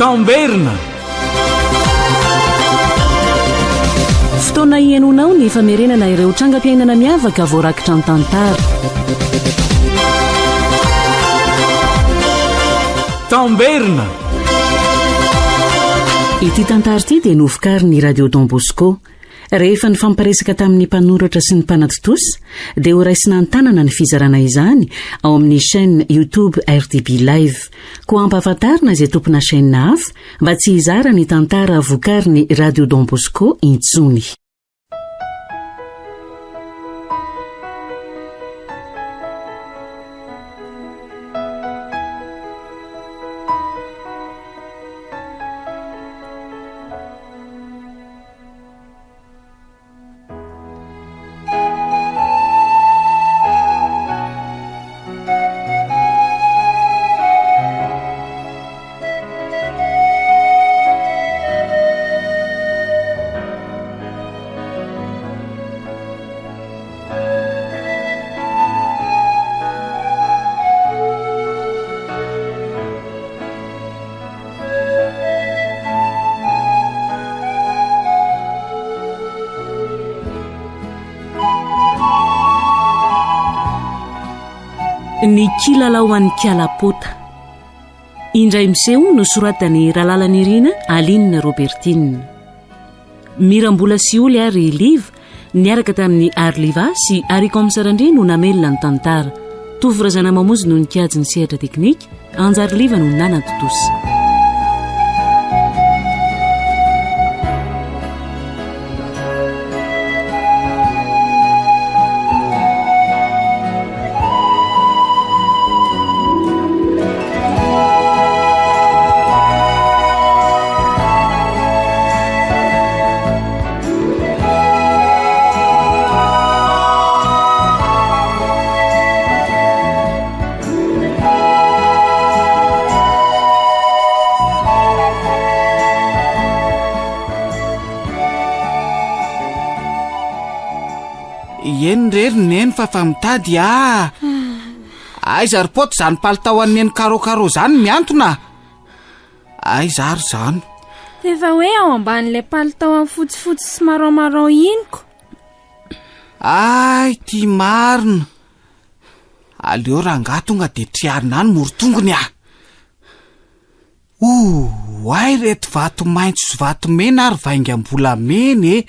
taomberina. Fotoana ianonao ny famerenana ireo trangam-piainana miavaka voarakitra ny tantara. Taomberina. Ity tantara ity dia novokary ny Radio Don Bosco. Rehefa ny famparesaka tamin'ny mpanoratra sy ny mpanatitosy dia ho raisina an-tanana ny fizarana izany ao amin'ny chaîne YouTube RTB Live. Koa ampahafantarina izay tompona chaîne hafa mba tsy hizara ny tantara voakary ny Radio Don Bosco intsony. Ny kilalao an'ny kialapota. Indray miseho no soratany Ralalanirina Aline Robertine. Mirambola sy oly ary Liv niaraka tamin'ny Arliva sy Arikomsarandry no namelona ny tantara. Tovorazana mamonzy no nikajy ny sehatra teknika, Anjary Liva no nanatotosy. Eny rery neny fa mitady ay zary poto zany palitao an'eny karokaro zany miantona. Ay zary zany. Efa hoe ao amban'ilay palitao amin'ny fotsifotsy sy marron iniko. Ay ty marina. Aleo rangahy tonga de triarina any morotongony Way reto vato maintso sy vato mena ary vaingam-bolamena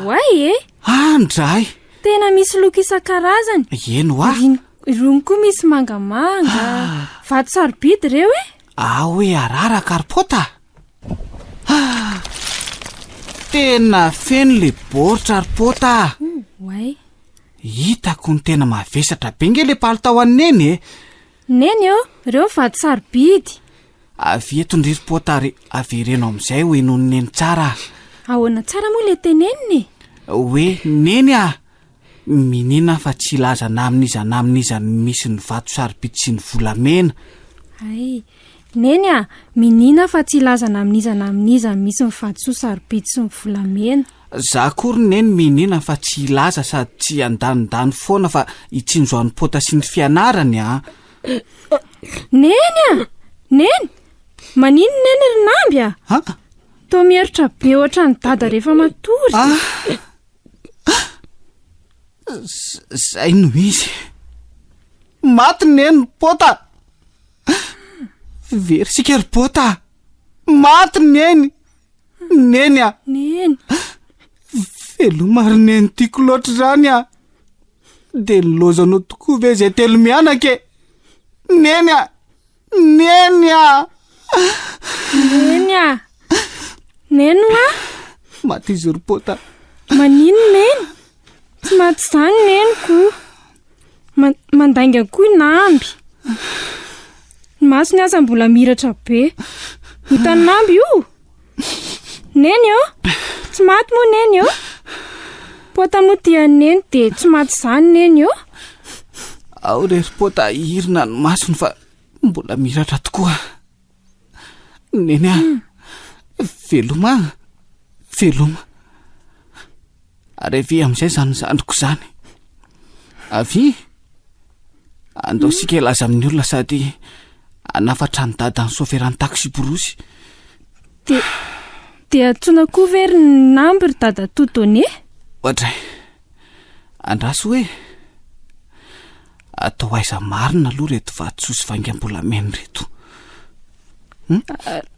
Way Andray. Tena misy loko isan-karazany. Eno Irony koa misy mangamanga. Vato sarobidy reo hoe araraka aripota. Tena feno le boritra aripota. Way. Hitako ny tena mavesatra be nge le palitao an'eny Neny reo vato sarobidy. Avy eto ndry ripota ary avereno amin'izay ho enon'ny neny tsara. Ahoana tsara moa le teneniny? Hoe neny minina fa tsy ilazana amin'izany misy ny vato sarobidy sy ny volamena. Ay, neny minina fa tsy ilazana amin'izany misy ny vato sarobidy sy ny volamena. Za kory neny minina fa tsy ilaza sady tsy andanindany foana fa itsinjoan'ny pota sy ny fianarany Neny manino neny rinamby to mieritra be oatra ny dada rehefa matory. Zay no izy. Maty neny pota. Very sika ry pota. Maty neny. Neny velomary neny tiako loatra zany de nilozanao tokoa ve zay telo mianake. Neny maty izy ry pota. Manino neny? Tsy maty zany neny koa. Mandainga koa inamby. Maso ny asa mbola miratra be. Hitanamby io. Neny tsy maty moa neny Pota moa dia neny de tsy maty zany neny Ao rery pota irina ny masony fa mbola miratra tokoa. Neny veloma. Arevy amin'izay zany zandriko zany. Avy andao sika laza amin'ny olona sady anafatra ny dada ny soferany taxi borosy. Dia antsona koa very ny namby ry dada Totone? Ohatray, andraso hoe atao aiza marina aloha reto vatsoa sy vaingam-bolamena reto.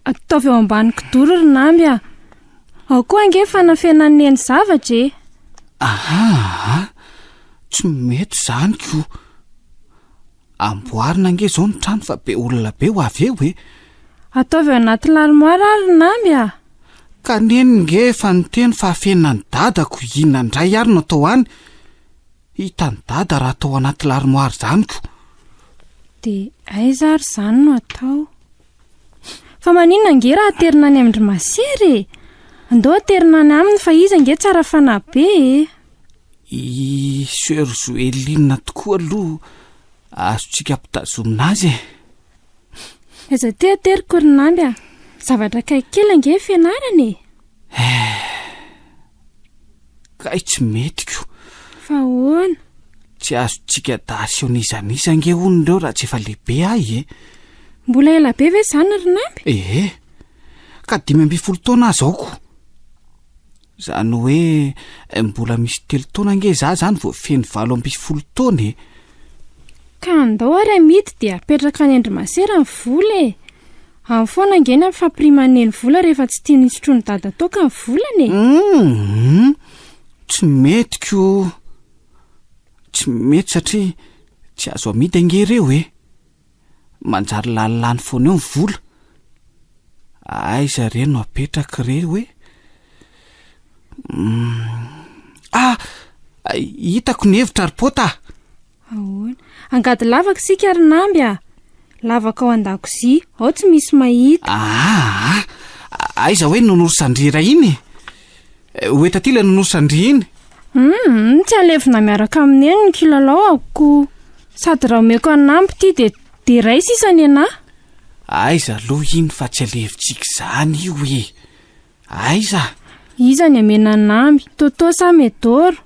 Ataovy eo ambany kidoro ry namby a. Ao koa ange fanafenaneny zavatra e. Tsy mety zany ko. Amboarina ange zao ny trano fa be olona be ho avy eo e. Ataovy eo anaty larmoara ry namby a. Ka neny nge fa niteny fa afenany dadako inona ndray ary no atao any. Hitany dada raha atao anaty larmoara zany ko. De aiza ary zany no atao. Fa maninona nge raha aterina any amindry masery. Andao aterina any aminy fa izy nge tsara fanabe e. I Sœur Joeline tokoa aloha azotsika mpitazomina azy e. Aiza te ateriko ry namby a. Zavatra kaikely nge fianarana e. Kay tsy metiko. Fa hoana? Tsy azotsika dasy onizanisa nge onindreo raha tsy efa lehibe ahy e. Mbola ela be ve zany ry namby? Ka 12 taona azaoko. Zany hoe mbola misy 3 taona nge za zany vao feny 12 taona e. Ka andao ary amidy dia apetraka any Andrimasera ny vola e. Amin'ny foana ngeny fampirimana ny vola rehefa tsy tiany isotro ny dada toka ny volany e. Tsy metiko. Tsy mety satria tsy azo amidy ange reo e. Manjary lalilany foana eo ny vola. Aiza re no apetraka reo e. Hitako ny hevitra ry pota. Ahoana? Angady lavaka sika ry namby a. Lavaka ao an-dakozia, ao tsy misy mahita. Aiza hoe nonosandrira iny? Hoe tatila nonosandri iny? Tsy alevina miaraka amineny ny kilalao ako. Sady raha omeko anamby ty de ray sisany ana. Aiza aloha iny fa tsy alevitsika zany io e. Aiza? Iza ny amena namby, Toto sa Medoro?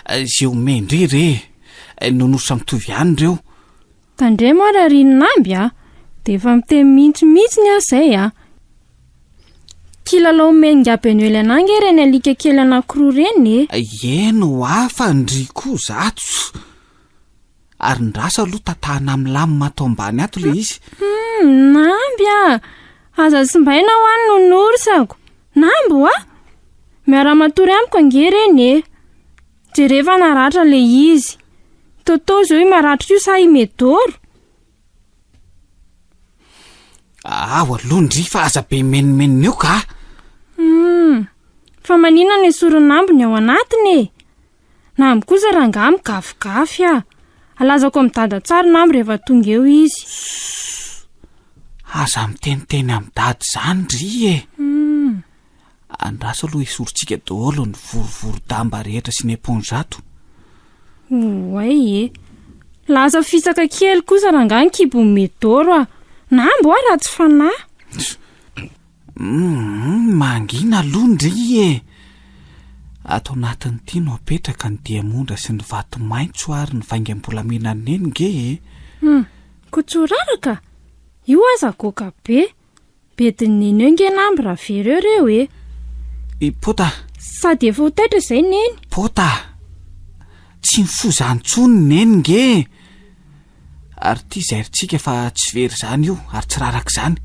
Zay omendry re. Nonosa mitovy ihany reo. Tandre moa raha ry namby a. De efa miteny mihitsy ny azay a. Kilalao mengabe ny elanange reny alika kely anankiroa reny e. Eno hafa ndriko zato. Ary ndrasa aloha tatahana amin'ny lamina atao ambany ato le izy. Namby a. Aza simbaina ho any nonorsako. Namby ho a. Miara-matory amiko ange reny e. Jereva naratra le izy. Toto zao i maratra io sa i Medoro? Aloha ndry fa aza be menimenina eo ka. Fa manina ny soronambony ao anatiny e. Namby kosa rangamy gafigafy a. Alazako amin'ny dada tsara namby rehefa tonga eo izy. Aza miteniteny amin'ny dady zany ry e. Andraso aloha isorontsika daholo ny vorovoro-damba rehetra sy ny eponjato. Oay e. Laza fisaka kely kosa rangany kibony Medoro a. Namby ho raha tsy fanahy. Mangina aloha ndry e. Ato anatiny ity no apetraka ny diamondra sy ny vato maitso ary ny vaingam-bolamena neny nge e. Kotsoraraka. Io aza goka be. Bedininy eo nge namby raha very reo e. Pota. Sady efa ho taitra izay neny. Pota. Tsy mifozantsony neny nge. Ary ty zairitsika fa tsy very zany io ary tsy raraka zany.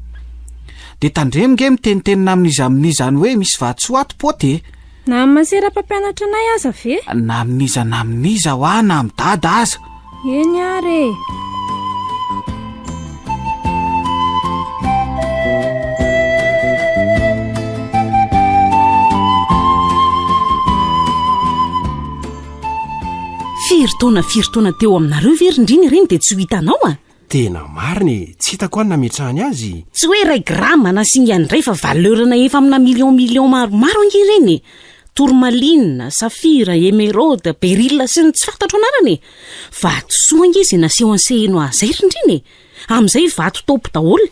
De tandremo nge mitenitenina amin'izany hoe misy vatsoa ato pote. Na Masera mpampianatra anay aza ve? Na aminiza ho a na amidada aza. Eny ary. Firy taona teo aminareo verindriny reny de tsy ho hitanao a? Tena mariny, tsy hitako any nametrahany azy. Tsy hoe ray grama na singa ndray fa valeurana efa amina million maromaro ange reny. Tourmaline, Safira, Emeraude, Beryl sy ny tsy fantatro anarany. Vato soa ange izay naseho anseheno azay rindriny. Amin'izay vato topo daholo.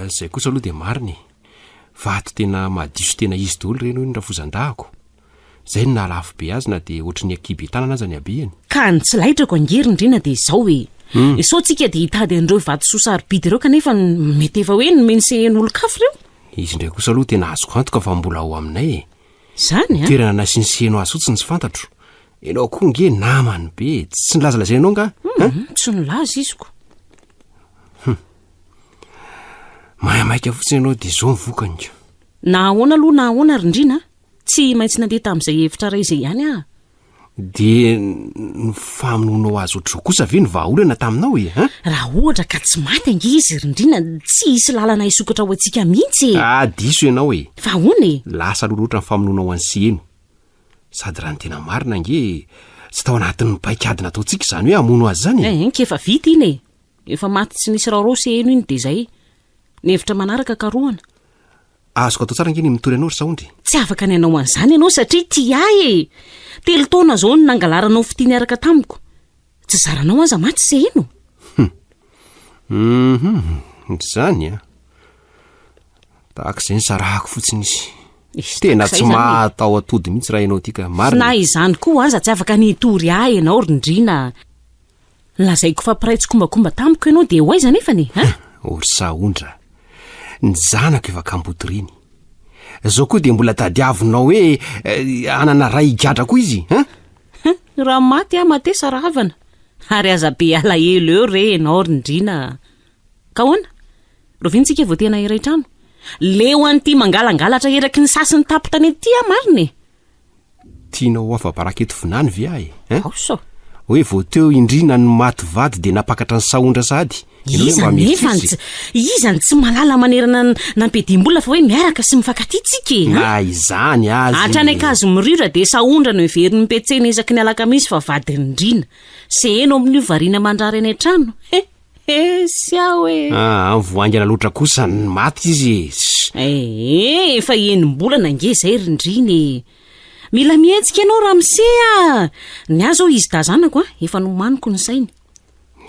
Zay kosa aloha de mariny. Vato tena madiso tena izy daholo reny hoe nyrafozan-dahako. Zay ny nalafo be azy na de ohatry ny akiby tanana aza ny abehany. Ka ny tsy laitrako angerindrina de izao hoe sao tsika de hitady an'ireo vatososarobidy ireo kanefa mety efa hoe nomensehen'olo-kafo reo. Izy ndray kosa aloha tena azoko antoka fa mbola ao aminay e. Zany a? Toerana nasinseno azy fotsiny tsy fantatro. Ianao koa nge namany be, tsy nilazalazainao nga? Tsy nilaza iziko. Mahamaika fotsiny ianao de zao mivokany. Na ahoana aloha na ahoana rindrina, tsy maintsy nandeha tamin'izay hevitra ray izay ihany a. De ny famononao azy ohatr'izao kosa ve ny vahaolana taminao e? Raha ohatra ka tsy maty ange izy rindrina, tsy hisy lalana hisokatra ho antsika mihitsy. Diso ianao e. Fa ahoana e? Lasa loloatra ny famononao an'sy eno. Sady raha ny tena marina nge tsy tao anatin'ny paikady nataontsika izany hoe hamono azy zany. Kefa vita iny e. Efa maty tsy nisy raharosy eno iny de zay. Ny hevitra manaraka karohana. Azoko atao tsara nge ny mitory anao ry saondry. Tsy afaka ny anao an'izany ianao satria ty ahy e. 3 taona zao ny nangalaranao fitiany araka tamiko. Tsy zaranao aza maty se eno. Zany a. Tahaka izay ny sarahako fotsiny izy. Tena tsy mahatao atody mihitsy raha ianao tika marina. Na izany koa aza tsy afaka nitory ahy ianao rindrina. Lazaiko fa piraitsy kombakomba tamiko ianao de ho aiza nefany Ory saondra. Ny zanako efa kambotoriny. Zao koa de mbola tadiavinao hoe anana ray higadra koa izy, Raha maty matesa ravana. Ary aza be alahelo eo re ianao rindrina. Ka hoana? Rovintsika vao tena iray trano. Leo an'ity mangalangalatra eraky ny sasiny tapo tany ety marina e. Tianao afa-baraketo vinany ve ahy Sao. Hoe vao teo indrina ny maty vady de napakatra ny saondra sady. Izany tsy malala manerana nampedimbola fa hoe miaraka sy mifankaty tsika izany azy. Hatrany akazo mirira de saondra no heveriny mipetsena isaky ny alakamisy fa vady rindrina. Se eno amin'io variana mandrary any trano. Sy aho e. Voangana loatra kosa ny maty izy. Efa enim-bolana nge zay rindrina e. Mila mihetsika ianao ramosea. Ny azo izy tazanako efa nomaniko ny sainy.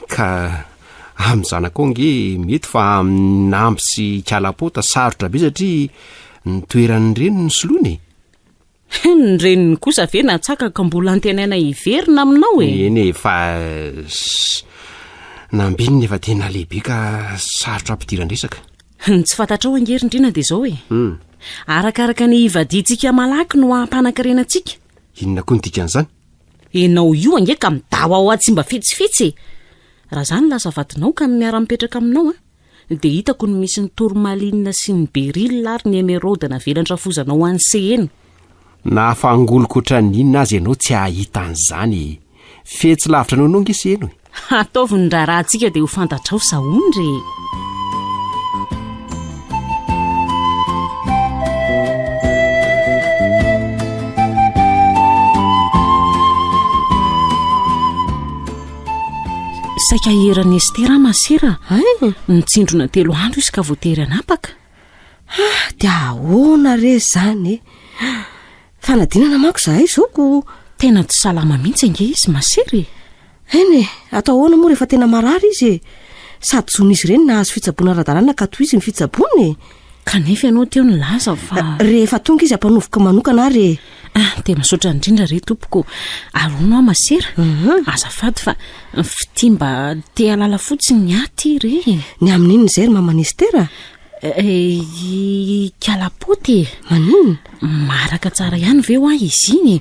Ka am'zanako nge mety fa nampy sy kalapota sarotra be satria ny toeran'ny reny ny solony. Ny reniny kosa ve natsakaka mbola antenaina hiverina aminao e. Eny fa nambininy efa tena lehibe ka sarotra ampidiran-dresaka. Tsy fantatrao angerindrina de zao e. Arakaraka ny ivadintsika malaky no ampanankarenantsika. Inona koa ny dikan'izany? Enao io ange ka midao ao tsy mba fetsifetsy. Raha zany lasa vadinao ka miara-mipetraka aminao de hitako ny misy ny tourmaline sy ny beryl ary ny émeraude navelan-trafozanao an'se eno. Na fangoloko ohatran'inona azy ianao tsy hahita an'izany. Fetsy lavitra anao nge se eno. Ataovy ny raharantsika de ho fantatrao saondry. Saika herany Estera masera. Nitsindrona 3 andro izy ka voatery anapaka. De ahoana re zany e. Fanadinana manko zahay zoko. Tena tsy salama mihitsy ange izy masery. Eny e, atao ahoana moa rehefa tena marary izy e. Sady zon'izy ireny nahazo fitsaboana ara-dalàna ka toy izy ny fitsabony. Kanefa ianao teo ny laza fa rehefa tonga izy ampanovoka manokana ary. De masotra indrindra re tompoko. Aronao masera. Azafady fa fitimba te alala fotsiny ny aty re. Ny amin'iny zay maman'i Estera? Kalapoty. Manino? Maraka tsara ihany ve ho izy iny.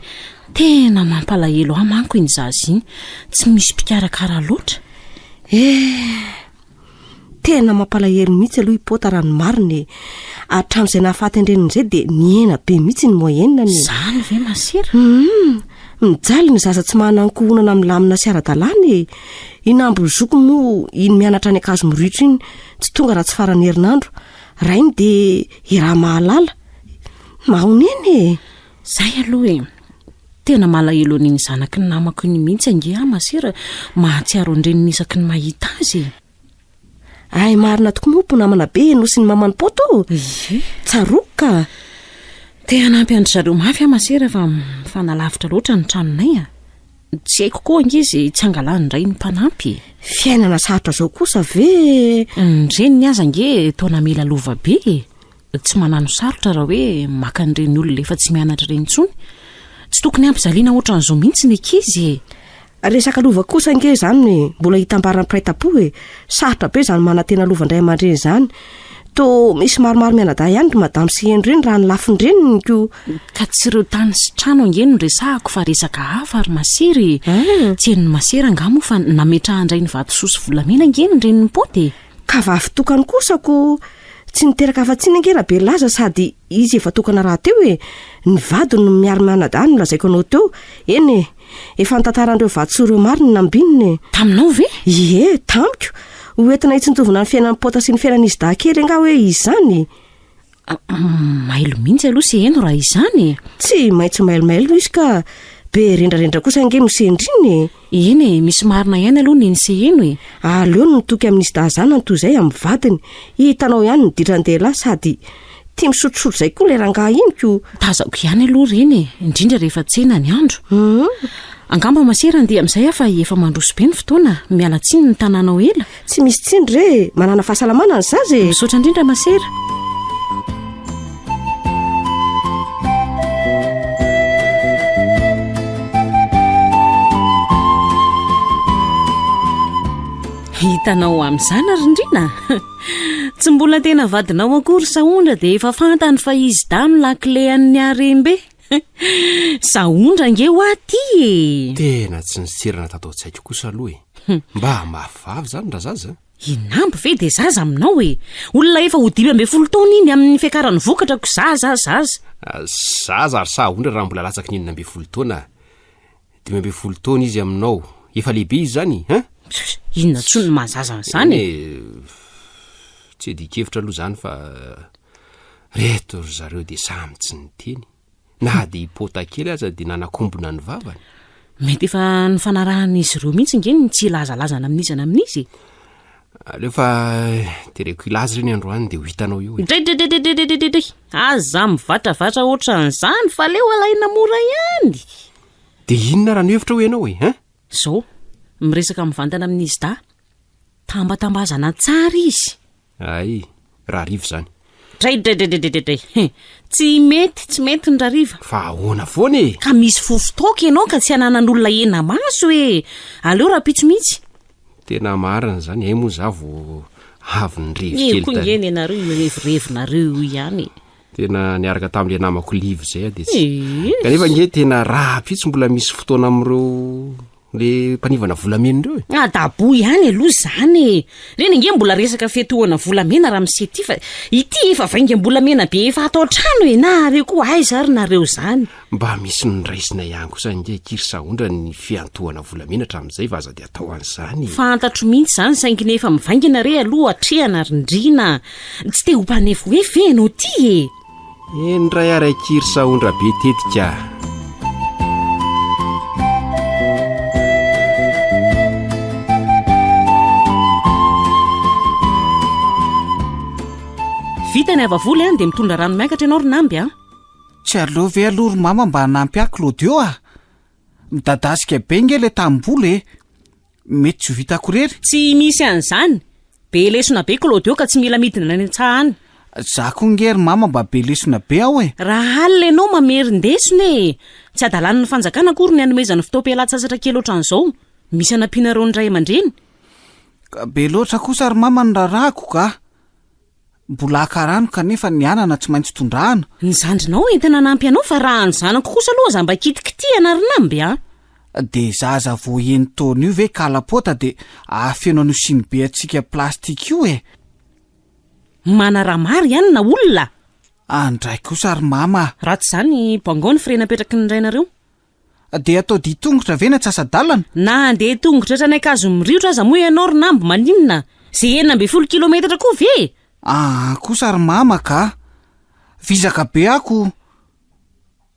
Tena mampalahelo manko iny zazy iny. Tsy misy mpikarakara loatra. Tena mampalahelo mihitsy aloha ipota raha ny mariny. Hatramin'izay nahafaty andrenin'izay de niena be mihitsy ny moyenne ny. Zany ve masera? Mijaly ny zaza tsy manan-kohonana milamina sy ara-dalàna e. Inambony zoko moa iny mianatra any akazo miritra iny tsy tonga raha tsy farany herinandro. Rainy de iraha mahalala. Mahoneny e. Zay aloha e. Tena malahelo an'iny zanaky ny namako iny mihitsy ange masera. Mahatsiaro andreniny isaky ny mahita azy. Ay marina tokoa moa namana be no sy ny mamany poto. Tsaroka. Te hanampy andry zareo mafy masera fa nalavitra loatra ny tranonay Tsy haiko koa angizy tsy angalany indray ny mpanampy. Fiainana sarotra zao kosa ve? Reny aza nge taona mila lova be. Tsy manano sarotra raha hoe maka an'ireny olona efa tsy mianatra ireny intsony. Tsy tokony ampizaliana ohatran'izao mihitsy ny ankizy. resaka lova kosa nge zany mbola hitambarana piraitapo sarotra be zany manantena lovandray aman-dreny zany to misy maromaro mianada ihany ry madamy sy endreny raha ny lafindreniny ko ka tsy ireo tany sy trano angeny no resahako fa resaka hafa ary masery tsy eniny masery angamo fa nametrahandray ny vatosoa sy volamena angeny reny ny poty ka vavitokany kosako tsy niteraka afa-tsiny angera be laza sady izy efa tokana raha teo ny vady no miary-mianada no lazaiko anao teo eny efa nitantaran'ireo vatosoa ireo maro ny nambininy taminao ve ie tamiko hoentina hitsintovina ny fiainan'ny pota sy ny fiainan'izy dahakely nga hoe izy zany mailo mihitsy aloha sy eno raha izany tsy maintsy mailomailo izy ka be rendrarendra kosa ange misendriny eny misy marina ihany aloha ny se eno aleo no nitoky amin'izy dahazana ny toy izay amin'ny vadiny hitanao ihany ny didran-dehilahy sady tia misotrosotro izay koa le rangaha iny ko tazako ihany aloha reny indrindra rehefa tsena ny andro angamba masera andeha amin'izay afa efa mandroso be ny fotoana miala tsiny ny tanànao ela tsy misy tsiny re manana fahasalamana ny zazy misaotra indrindra masera hitanao amin'izany ary indrina tsy mbola tena vadinao akory saondra dia efa fantany fa izy da no lakile an'ny arembe saondra nge ho aty tena tsy nisirana tatao-tsaiko kosa aloha mba mavavy zany raha zaza inamby ve dia zaza aminao olona efa ho 12 taona iny amin'ny fiakarany vokatrako zaza zaza ary saondra raha mbola latsaky ny 12 taona 12 taona izy aminao efa lehibe izy zany inona tsony mahazaza zany tsy dikevitra aloha zany fa reto ry zareo dia samy tsy niteny na dia hipota kely aza dia nanakombona ny vavany mety efa ny fanarahan'izy ireo mihitsy ngeny tsy lazalazana amin'izana amin'izy aleo fa tereko ilazy reny androany dia ho hitanao io dray aza mivatravatra ohatran'izany fa leo alaina mora ihany dia inona raha nohevitra ho ianao zao miresaka mivantana amin'izy da tambatambazana tsara izy ay raha rivo zany dray tsy mety ny rariva fa ahoana foana ka misy fofotoka ianao ka tsy hananan'olona ena maso aleo raha pitso mihitsy tena marina zany ay moa zavo avy ny revi koa ngeny ianareo revirevonareo ihany tena niaraka tamin'le namako livo zay dia tsy kanefa nge tena raha pitso mbola misy fotoana amin'ireo le mpanivana volamena ireo dabo ihany aloha zany reny nge mbola resaka fetohana volamena raha misety fa ity efa vainga mbolamena be efa atao trano na reo koa aiza ary nareo zany mba misy nyraisina ihany kosa nge kiry saondra ny fiantohana volamena hatramin'izay va aza dia atao an'izany fantatro mihitsy zany saingina efa mivaingana re aloha atrehana rindrina tsy te ho mpanevo hoe ve anao ty eny ray ary kiry saondra be tetika vitany avavoly any dia mitondra rano miakatra ianao ry namby tsy aleo ve aloha ry mama mba hanampy ahy Claudio midadasika be nge le tamboly mety tsy ho vitako rery tsy misy an'izany be lesona be Claudio ka tsy mila midina any an-tsahany za koa nge ry mama mba be lesona be aho raha alina ianao mamerindesona tsy adalany ny fanjakana akory ny anomezany fotoam-pialan-tsasatra kely ohatran'izao misy anampianareo ny ray aman-dreny ka be loatra kosa ry mama ny rarahako ka mbola akarano kanefa ny anana tsy maintsy tondrahana ny zandrinao entina nampy anao fa raha ny zanako kosa aloha za mba kitikitihana ry namby dia zaza vo eny taona io ve kalapota dia afeno an'io siny be atsika plastika io mana raha mary ihany na olona andray kosa ry mama ratsy zany bangao ny firena apetraky ny rainareo dia atao ditongotra ve na tsasadalana na andeha tongotra trany akazo miriotra aza moa ianao ry namby maninona zay 12 kilometatra koa ve kosa ry mama ka vizaka be ako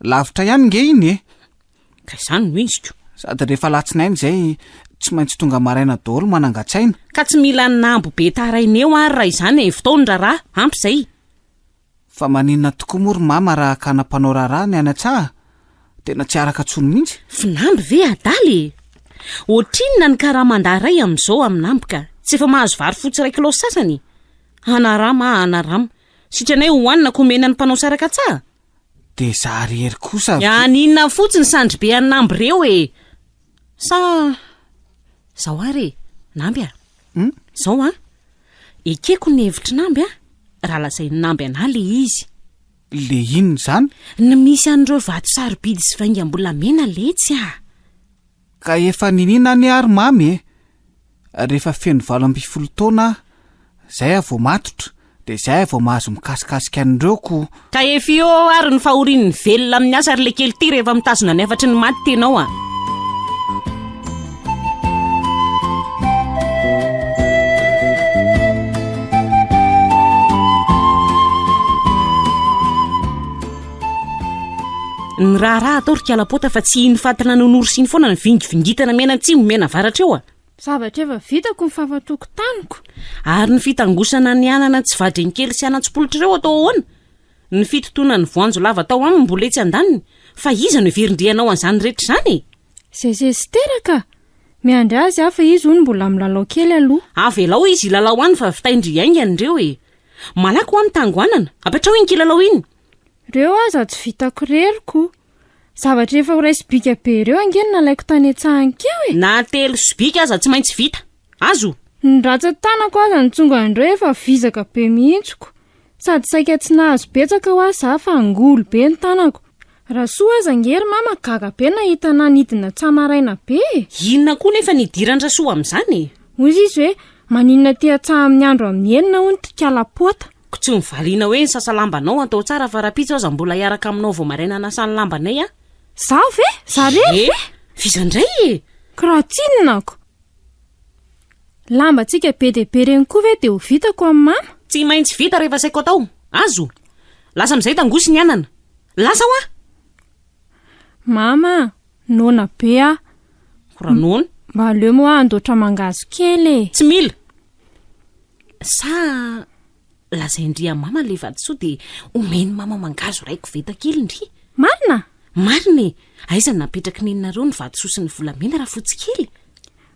lavitra ihany nge iny ka izany no iziko sady rehefa latsinainy izay tsy maintsy tonga maraina daholo manangatsaina ka tsy mila nambo be taraineo ary raha izany fotaony raharaha ampy izay fa maninona tokoa moa ry mama raha ka nampanao raharaha ny any an-tsaha tena tsy araka tsony mihitsy finamby ve adaly ohatrinona ny karaha mandaray amin'izao aminamby ka tsy efa mahazo vary fotsy 1 kilao sasany anarama sitranay hoanina komena ny mpanao saraka tsaha dia za rery kosa aninona fotsiny sandry be anamby reo sa Zao ary namby a zao a ekeko ny hevitry namby a raha lazay namby ana le izy le inony zany ny misy an'ireo vato sarobidy sy vaingam-bolamena letsy a ka efa ninina ny ary mamy rehefa feno 20 taona zay a vao matotra de zay vao mahazo mikasikasika an'ireoko ka efa eo ary ny fahorian'ny velona amin'ny asa ary le kely ty rehefa mitazona ny efatry ny maty tenao a ny raharaha atao ry kialapota fa tsy iny fatana nonorosyny foana ny vingivingitana mena tsy homena varatra eo a zavatra efa vitako ny fafatoko taniko ary ny fitangosana ny anana tsy vadreny kely sy anatsy-politra ireo atao ahoana ny fitotoana ny voanjo lava tao aminy mbola etsy andaniny fa iza no verindrianao an'izany rehetra zany zay sy teraka miandry azy afa izy ho ny mbola milalao kely aloha avelao izy ilalao any fa vitaindry aingany ireo malako ho amin'ny tangoanana apetrao iny kilalao iny reo aza tsy vitako reriko zavatra efa ho raisy bika be ireo angeny nalaiko tany antsahankeo na telo sobika aza tsy maintsy vita azo ny ratsa-tanako aza nitsonga an'ireo efa vizaka be mihitsiko sady saika tsy nahazo betsaka ho azy fa angolo be ny tanako raha soa aza ngery mama gaga be nahita nanidina tsamaraina be inona koa nefa nidirandra soa amin'izany ozy izy hoe maninona ty atsaha amin'ny andro amin'ny enina ho ny tikalapoata ko tsy mivaliana hoe ny sasalambanao atao tsara fa rapitso aza mbola hiaraka aminao vao maraina nasany lambanay a zaho ve zare fizandray karaha tsinonako lambantsika be de be reny koa ve de ho vitako amin'ny mama tsy maintsy vita rehefa saiko atao azo lasa amin'izay tangosi ny anana lasa ho a mama nona be a koranona mba aleo moa andoatra mangazo kely tsy mila sa lazaindria mama le vadisoa de omeny mama mangazo raiko veta kely ndry marina aiza napetraky ninareo ny vadisoa sy ny volamena raha fotsy kely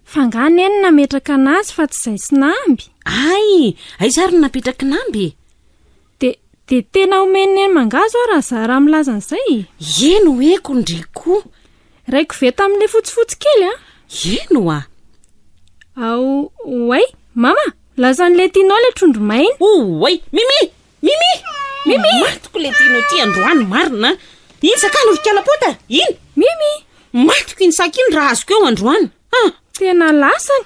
fangana eny nametraka anazy fa tsy zay sy namby aiza ary napetraky namby de tena omeny eny mangazo raha zara milaza an'izay eno eko ndriko raiko veta amin'le fotsifotsy kely a eno a ao oay mama lazan'le tianao le trondro mainy oay mimi matoko le tianao ty androany marina iny sakany ry kialapota iny mimi matoko iny saka iny raha azoko eo androany tena lasany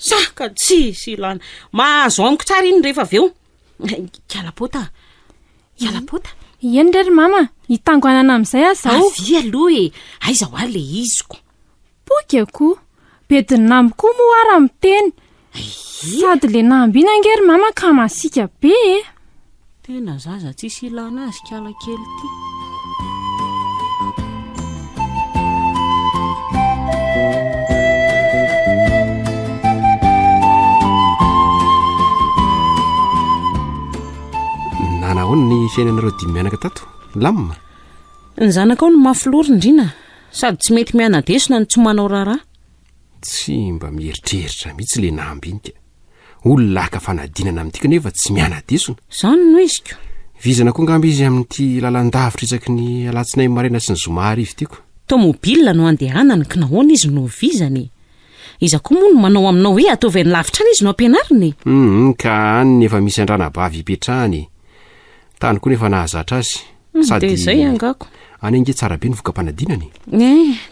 saka tsy ilana mahazo amiko tsara iny rehefa aveo kialapota eny rery mama hitangoanana amin'izay azaho avy aloha aiza ho ahy le iziko boky ako bediny namby koa moa ara miteny sady le namby iny angery mama ka masika be tena zaza tsisy ilana azy kiala kely ty nanahoana ny fiainanareo dimy mianaka tato lamina ny zanaka ao no mafiloro indrina sady tsy mety mianadesona ny tsy manao raharaha tsy mba mieritreritra mihitsy le namby iny ka olona laka fanadinana amin'ity kanefa tsy mianadesona zany no iziko vizana koa ngamby izy amin'ity lalandavitra isaky ny alatsinay maraina sy ny zoma arivo tiako tomobila no andehanany ka nahoana izy no vizany iza koa moa no manao aminao hoe ataovy ny lavitra any izy no ampianariny ka any efa misy andranabavy ipetrahany tany koa nefa nahazatra azy sady zay angako any ange tsara be ny voka-panadinany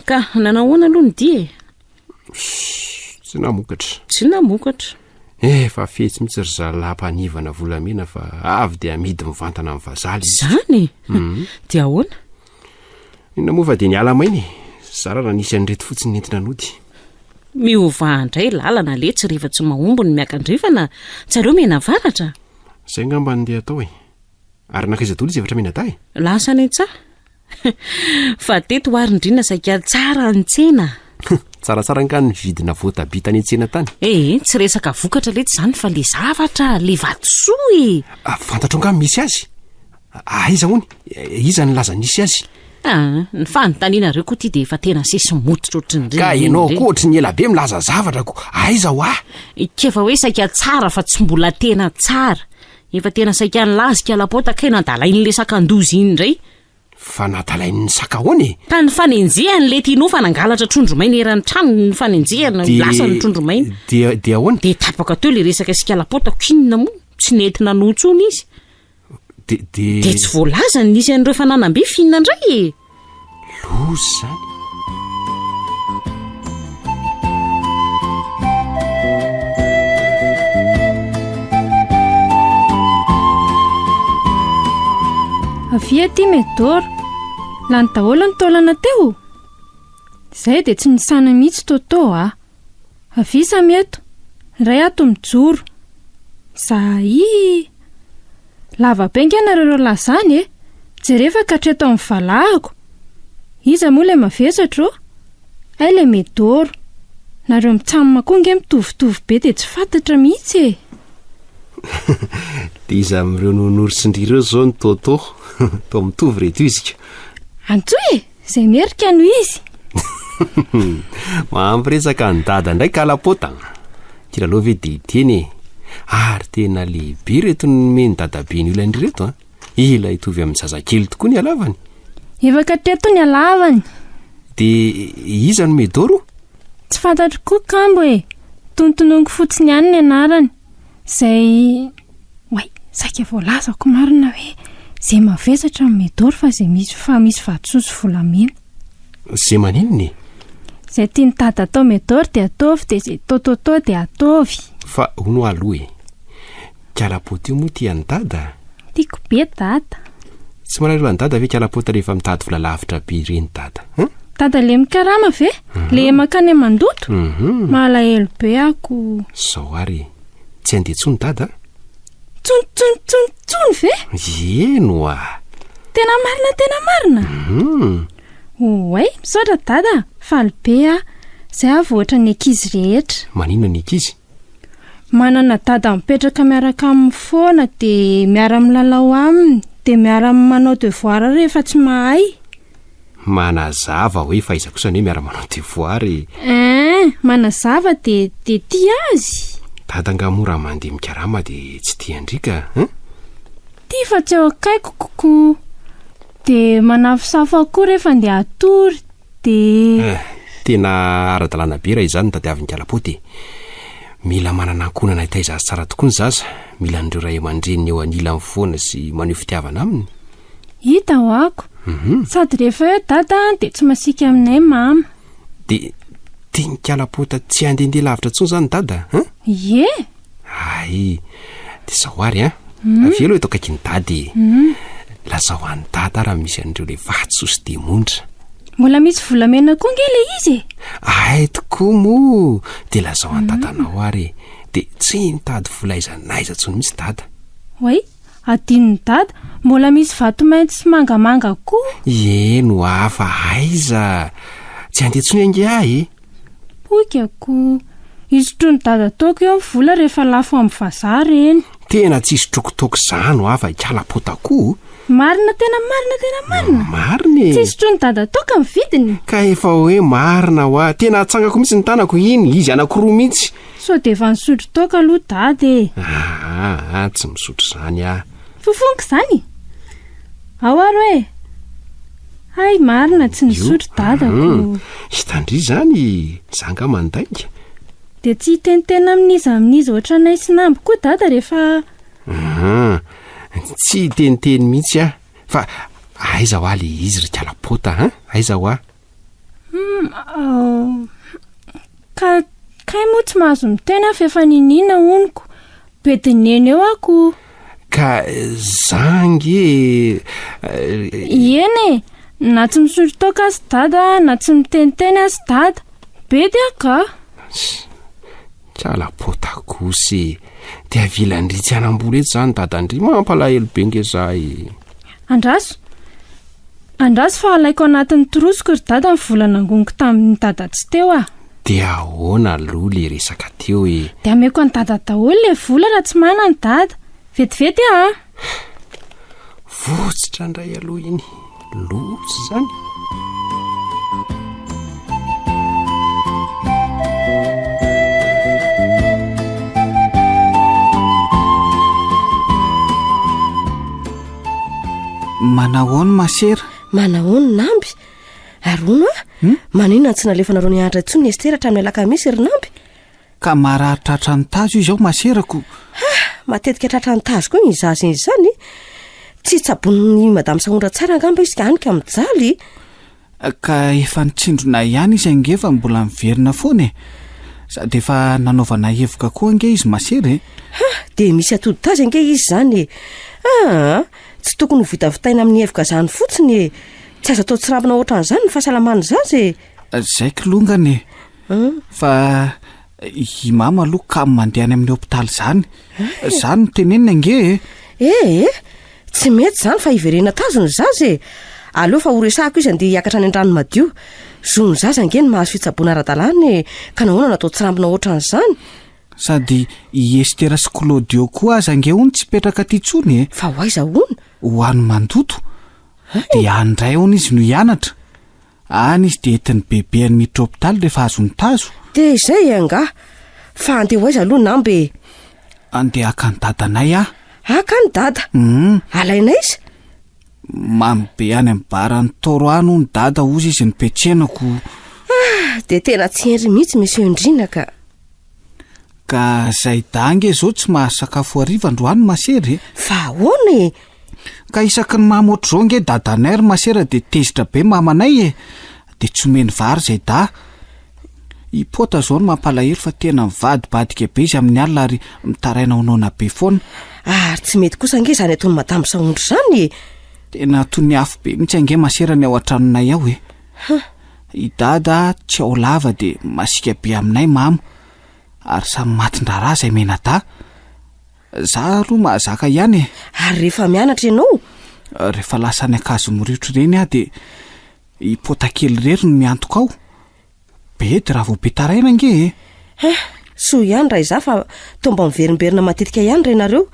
ka nanahoana aloha ny di tsy namokatra fa fetsy mihitsy ry zalam-panivana volamena fa avy de amidy mivantana amin'ny vazaly zany dia ahoana inona moa fa de niala mainy zarana nisy an'reto fotsiny nentina nody miova andray lalana letsy rehefa tsy mahombo ny miakandrefana tsareo mena varatra zay ngamba ndeha atao ary nakaiza dolo izy efatra mena ta lasa ny tsa fa teto ho ary indrina saika tsara antsena tsaratsara nka ny vidina voatabita ny antsena tany tsy resaka vokatra letsy zany fa le zavatra le vatosoa fantatro nga misy azy aiza hony iza ny laza nisy azy ny fanontanianareo koa ty de efa tena sesy mototra ohatrany ka ianao koa ohatry ny ela be milaza zavatra ko aiza ho kefa hoe saika tsara fa tsy mbola tena tsara efa tena saika ny lazika lapota ka ena andalain'le sakan-dozy iny indray fa natalain'ny sakahoany ka ny fanenjehany le tianao fa nangalatra trondromaina eran'ny trano ny fanenjehana lasa ny trondromaina dia ahoana de tapaka teo le resaka sikalapotako inona moa tsy nentina notsony izy de tsy voalazany nisy an'ireo fananam-be finina indray e lozy zany avia ty medora lany daholo ny taolana teo izay de tsy nisana mihitsy totô avia sameto ray ato mijoro zahy lava benganareo lazany e jerefa katreto amin'ny valahako iza moa le mavesatra ay le medora nareo mitsamina koa nge mitovitovy be de tsy fantatra mihitsy e de iza amin'ireo nonorsindrireo zao ny totô to mitovy reto izika antso e zay merika no izy mampiresaka ny dada ndray kalapota kilalao ve de teny ary tena lehibe reto nomeny dadabe ny olany reto ila hitovy amin'ny zazakely tokoa ny alavany efa katreto ny alavany de iza no medoro tsy fantatro koa kambo e tonontonongo fotsiny ihany ny anarany zay way saika voalazako marina hoe zay mavesatra ny medoro fa zay misy vadisosy volamena zay maninony zay tia ny dada atao medoro de ataovy de zay tototô de ataovy fa hono aloha e kalapota io moa tia ny dada tiako be dada tsy marareo any dada ve kalapota rehefa mitady vola lavitra be reny dada dada le mikarama ve le makany amandoto malahelo be ako zao ary tsy andetsony dada tsony ve eno tena marina oay misaotra dada faly be zay avoatra ny ankizy rehetra manina ny ankizy manana dada mipetraka miaraka amin'ny foana de miara milalao aminy de miara manao devoir rehefa tsy mahay manazava hoe faiza kosa ny hoe miara manao devoir manazava de tia azy dada ngamora mandeha mikarama de tsy tia andrika tia fa tsy eo akaiko kokoa de manafosafo koa rehefa ndeha atory de tena ara-dalàna be raha izany tadiavin'ny kalapoty mila manana ankonana hitaizazy tsara tokoa ny zaza mila n'ireo ray aman-dreniny eo anila amin'ny foana sy maneho fitiavana aminy hita ho ako sady rehefa hoe dada de tsy masika aminay mama de tia ny kalapota tsy handehandeha lavitra tsony zany dada ie ay de zao ary avy elo eto akaikiny dady lazao any dada raha misy an'ireo le vatysosy demondra mbola misy volamena koa nge le izy ay tokoa mo de lazao any dadanao ary de tsy nitady volaizanaiza tsony misy dada way adinony dada mbola misy vato mainty sy mangamanga koa eno hafa aiza tsy andeha tsony ange ahy poikako isotrony dada taoko eo vola rehefa lafo amin'ny vazaha reny tena tsy isotrokotoko zany ho afa kalapota koa marina tena mariny tsy isotrony dada taoka amin'ny vidiny ka efa hoe marina ho tena atsangako mihitsy ny tanako iny izy anakoroa mihitsy so de efa nisotro taoka aloha dady tsy misotro zany fofoniko zany ao ary hoe ay marina tsy nisotro dadako hitandry zany zanga mandainga de tsy hitenitena amin'izy ohatranay sy nambo koa dada rehefa tsy teniteny mihitsy fa aiza ho a le izy ry kalapota aiza ho a kay moa tsy mahazo mitena fa efa ninina oniko bedineny eo ako ka zange eny na tsy misotro taoka azy dada na tsy miteniteny azy dada bedy aka kalapota kosy de avilandritsy anam-bola eto zany dadandry mampalahelo be nge zahy andraso fa alaiko anatin'ny torosiko ry dada ny vola nangoniko tamin'ny dada tsy teo de ahoana aloha le resaka teo de ameko any dada daholo le vola raha tsy mana ny dada vetivety votsitra ndray aloha iny lotsy zany manahoany masera Manahoany Namby? Arono maninona tsy nalefanareo ny andra intsony ny Estera hatramin'ny alakamisy ry Namby? Ka mararitratra ny tazo izy ao maserako. Matetika tratra ny tazo koa ny zaza izany. Tsy tsabon'ny madame Saondra tsara angamba izy kanika mijaly. Ka efa nitsindrona ihany izy angefa mbola miverina foana. Sady efa nanaovana hevoka koa ange izy masery. Dia misy atody tazy ange izy zany. Tsy tokony ho vitavitaina amin'ny hevoka zany fotsiny. Tsy azo atao tsirambina ohatran'izany ny fahasalamany zaza. Zay kilongany. Fa i mama aloha ka mandeha any amin'ny hopitaly zany. Zany no tenenina ange. Tsy mety zany fa iverena tazo ny zaza. Aleo fa horesahako izy andeha hiakatra any an-drano madio. Zo ny zaza ange ny mahazo fitsaboana ara-dalàna ka nahoana natao tsirambina ohatran'izany. Sady i Estera sy Claudio koa aza ange hony tsy petraka aty intsony. Fa ho aiza hono? Ho any mandoto. Dia andray hony izy no hianatra. Any izy dia entin'ny bebe any miditra hopitaly rehefa azo ny tazo. Dia izay anga. Fa andeha ho aiza aloha Namby? Andeha haka ny dadanay aho. Haka ny dada? Alaina izy? Mamy be any amin'ny barany Toroano ny dada ozy izy ny petsenako. Dia tena tsy hery mihitsy misy endrina ka. Ka zay dange zao tsy mahasakafo hariva androany masery. Fa ahoana? Ka isaky ny mamy ohatr'izao nge dadanay ry masera dia tezitra be mamanay dia tsy omeny vary zay da. I pota zao no mampalahelo fa tena mivadibadika be izy amin'ny alina ary mitaraina honaona be foana. Ary tsy mety kosa ange zany atony madame Saondra zany. Tena toy ny afo be mihitsy ange masera ny ao an-tranonay ao I dada tsy ao lava dia masika be aminay mamo. Ary samy matin-draharaha izay mena da. Za aloha mahazaka ihany. Ary rehefa mianatra ianao? Rehefa lasa ny ankazo mirotro ireny aho dia i pota kely rery no miantoka ao. Be dia raha vao be taraina ange. So ihany raha iza fa tomba miverimberina matetika ihany renareo.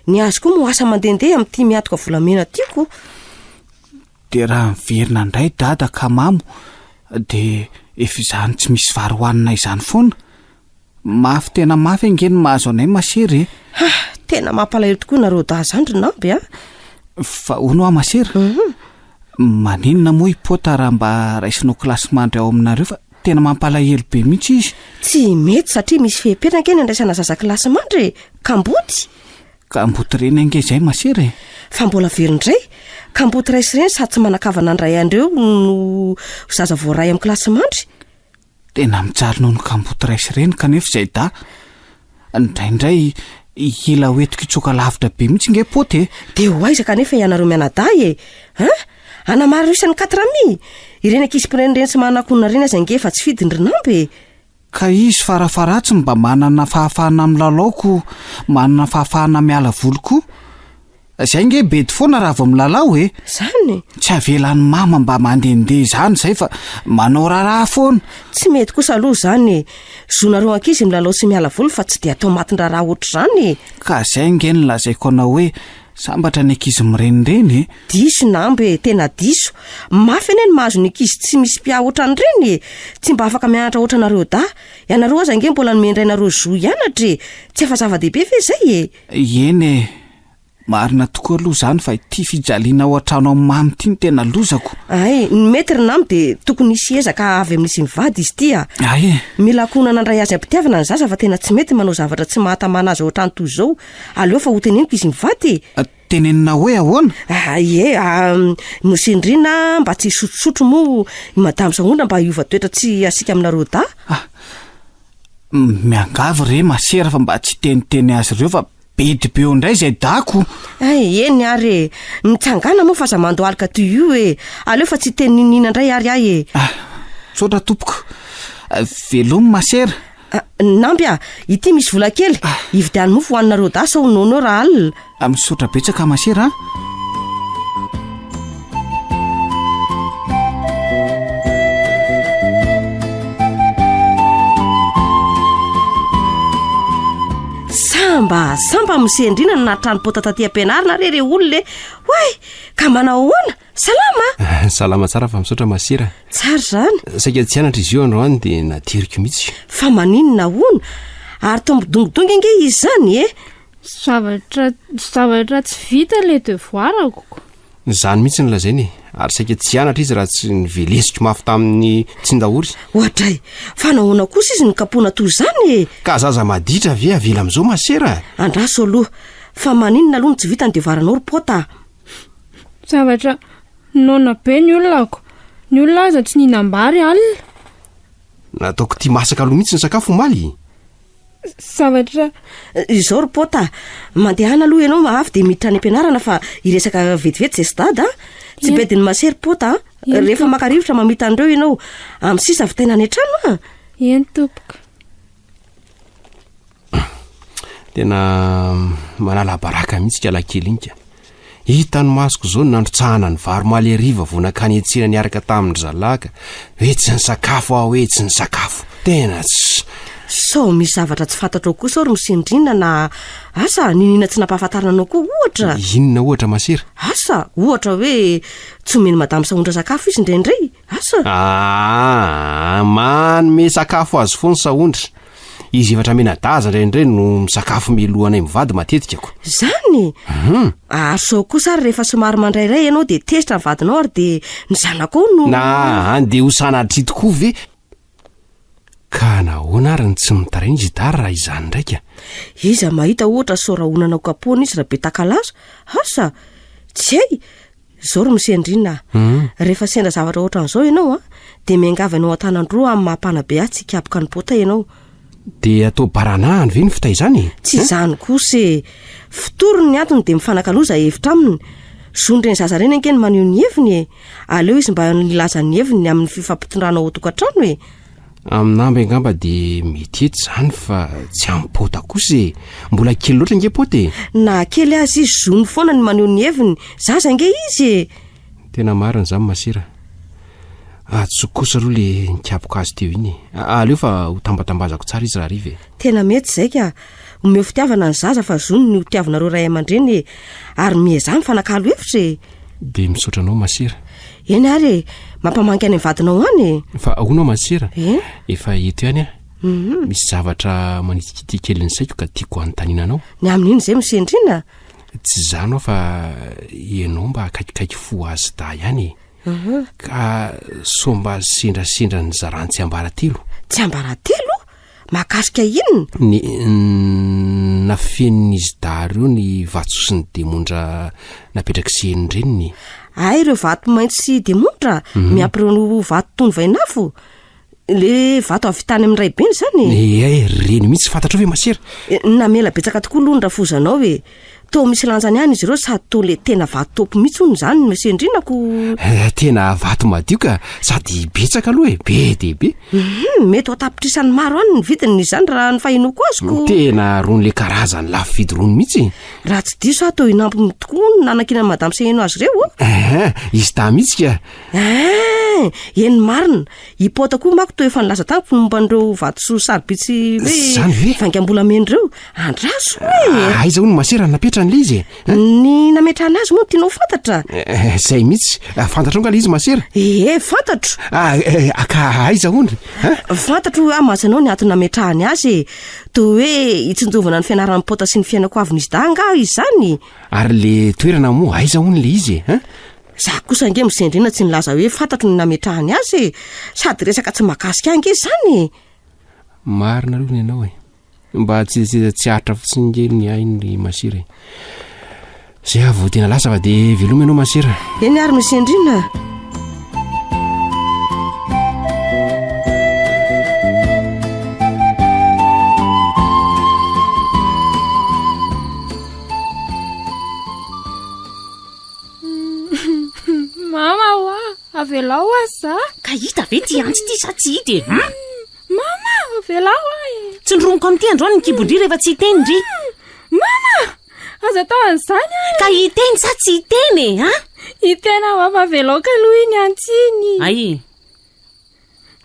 Ny azo koa mo asa mandendeha amin'ity miantoka volamena tiako. Dia raha miverina indray dada ka mamo dia efa izany tsy misy vary hohanina izany foana. Mafy tena mafy ange ny mahazo anay masery. Tena mampalahelo tokoa nareo da zany ry Namby Fa hono masery. Maninona moa i pota raha mba raisinao kilasy mandry ao aminareo fa tena mampalahelo be mihitsy izy. Tsy mety satria misy fehepena ange ny andraisana zaza kilasy mandry. Kamboty. Kamboty reny ange izay masery. Fa mbola verindray. Kamboty raisy ireny sady tsy manakavana andray andreo no zaza voaray amin'ny kilasy mandry. Tena mijaly noho ny kamboty raisy ireny kanefa izay da. Indraindray ila hoetiko itsoka lavitra be mihitsy nge poty. Dia ho aiza kanefa ianareo mianaday anamaro isan'ny 4 ireny ankisim-pirenireny sy manakona reny aza nge fa tsy fidiny ry Namby. Ka izy farafaratsy mba manana fahafahana amin'ny lalaoko, manana fahafahana miala voly koa. Zay nge bedy foana raha vao milalao Zany? Tsy avelan'ny mama mba mandendeha izany zay fa manao raharaha foana. Tsy mety kosa aloha zany. Zonareo ankizy milalao sy miala voly fa tsy dia atao matin-draharaha ohatr' izany. Ka zay nge ny lazaiko anao hoe sambatra ny ankizy mirenireny. Diso Namby, tena diso. Mafy ane ny mahazo ny ankizy tsy misy pia ohatran'ireny. Tsy mba afaka mianatra ohatranareo da. Ianareo aza nge mbola nomendrainareo zo hianatra. Tsy efa zava-dehibe ve zay Eny marina tokoa aloha zany fa ity fijaliana ao an-trano amin'ny mamy ity ny tena lozako. Ny mety ry Namby dia tokony hisy ezaka avy amin'isy mivady izy ity Mila konana andray azy am-pitiavana ny zaza fa tena tsy mety manao zavatra tsy mahatamana azy ohatrany toy izao. Aleo fa ho teneniko izy mivady. Tenenina hoe ahoana? Nosindrina mba tsy sotrosotro moa madame Saondra mba hiova toetra tsy asika aminareo da. Miangavy re masera fa mba tsy teniteny azy ireo fa bedy be indray izay dako. Eny ary mitsangana moa fa za mando alika toy io aleo fa tsy teninina indray ary Tsotra tompoko. Velomy masera. Namby ity misy vola kely. Ividiany mofo hoaninareo da sa honono raha alina. Misotra betsaka masera. Samba misendrina na trano pota taty am-pianarana re olona Hoay, ka manao ahoana? Salama? Salama tsara fa misotra masira. Tsara zany. Saika tsy anatra izy io androany dia natiriko mihitsy. Fa maninona hoana? Ary tombodongodonga nge izy zany Zavatra tsy vita le devoirako. Zany mihitsy ny lazainy. ary saika tsy anatra izy raha tsy nivelesitro mafy tamin'ny tsindahory ohatray fa nahoana kosa izy nikapoana toy izany ka zaza maditra ve avela amin'izao masera andraso aloha fa maninona aloha ny tsy vita ny devaranao rypota zavatra nona be ny olonako ny olona aza tsy nihinam-bary alina nataoko tia masaka aloha mihitsy ny sakafo maly zavatra izao rypota mandehana aloha ianao mahavy dia miditra any am-pianarana fa iresaka vetivety zay sy dada tsy bediny masery pota rehefa makarivotra mamita an'ireo ianao amin'ny sisa vitaina any an-trano eny tompoka tena manala baraka mihitsy kalakely inyka hitany masoko zao nandrotsahana ny varo maly ariva vonakany etsena niaraka tamin'ny zalaka hoe tsy ny sakafo aho hoe tsy ny sakafo tena tsy sao misy zavatra tsy fantatrao kosa ao ry misendrina na asa ninina tsy nampahafantarana anao koa ohatra inona ohatra masera asa ohatra hoe tsy omeny madamy sahondra sakafo izy indraindray asa manome sakafo azy foany sahondra izy efatra menadaza indraindray no misakafo milohanay mivady matetikako zany asao kosa ary rehefa somary mandrairay ianao dia tezitra ny vadinao ary dia ny zanako no na andeha ho sanatry tokoa ve ka nahoana ary ny tsy mitarainy izy dary raha izany ndraika iza mahita ohatra soraonanao kapoana izy raha be takalazo asa tsy hay zao ry misendrina rehefa sendra zavatra ohatra n'izao ianao dia miangava ianao an-tanandroa amin'ny mahampana be ahy tsy kapoka ny pota ianao dia atao baranahany ve ny fita izany tsy izany kosa fitoro ny antony dia mifanakaloza hevitra aminy zondreny zaza reny ankeny maneho ny heviny aleo izy mba nilaza ny heviny amin'ny fifampitondrana ao tokantrano amin'nambo angamba dia mety ety izany fa tsy amin'ny pota kosa mbola kely loatra nge pota na kely azy izy zony foana ny maneho ny heviny zaza nge izy tena marina izany masira atsoko kosa aloha le nikapoka azy teo iny aleo fa ho tambatambazako tsara izy raha rive tena mety izay ka omeo fitiavana ny zaza fa zony ny hotiavanareo ray aman-dreny ary miezany fanakalo hevitra be misaotra anao masira eny ary mampamanky any vadinao any fa ahonao masira efa eto ihany misy zavatra manitikity kely ny saiko ka tiako anontaniananao ny amin'iny izay misendrina tsy zany ao fa ianao mba akaikikaiky fo azy da ihany ka somba sendrasendra ny zarany tsy ambaratelo tsy ambaratelo mahakasika inona nafenin'izy dareo ny vatsosiny demondra napetraka seny reniny ay ireo vato mainty sy demondra miampireo no vato tony vainafo le vato avitany amin'ny ray beny zany reny mihitsy fantatrao ve masera namela betsaka tokoa lohany rafozanao to misy lanjany any izy ireo sady to le tena vato topo mihitsy hony zany mesendrinako tena vato madio ka sady betsaka aloha be de be mety ho tapitrisany maro any ny vidiny izany raha ny fahinoko azoko tena rony le karazany lafo vidy rony mihitsy raha tsy diso ato inampy tokoa ny nanakina madamy seheno azy reo izy ta mihitsy ka eny marina hipota koa mako to efa nilaza tany momban'ireo vato so sarobitsy hoe vaingambolameny reo andraso aiza ho ny masera napetra n'le izy ny nametrahana azy moa tianao fantatra zay mihitsy fantatro nga le izy masera fantatro aka aiza hony fantatro amazanao ny atony nametrahany azy to hoe hitsinjovana ny fianarany pota sy ny fiainako avin'izy danga izy zany ary le toerana moa aiza hony le izy za kosa nge misendrina tsy nilaza hoe fantatro ny nametrahany azy sady resaka tsy mahakasika ange zany marina aloha ny ianao mba tsy aritra fotsiny ngely ainy masira zay avo tena lasa fa dia veloma ianao masira eny ary misendrina mama oa avelao azy za ka hita ve ty antsy ty sa tsy hity mama avelao tsy nronoko amin'ity androany ny kibondry rehefa tsy hiteny ry mama aza tao an'izany ka hiteny sa tsy hiteny hitena mama avelao ka aloha iny antsiny ay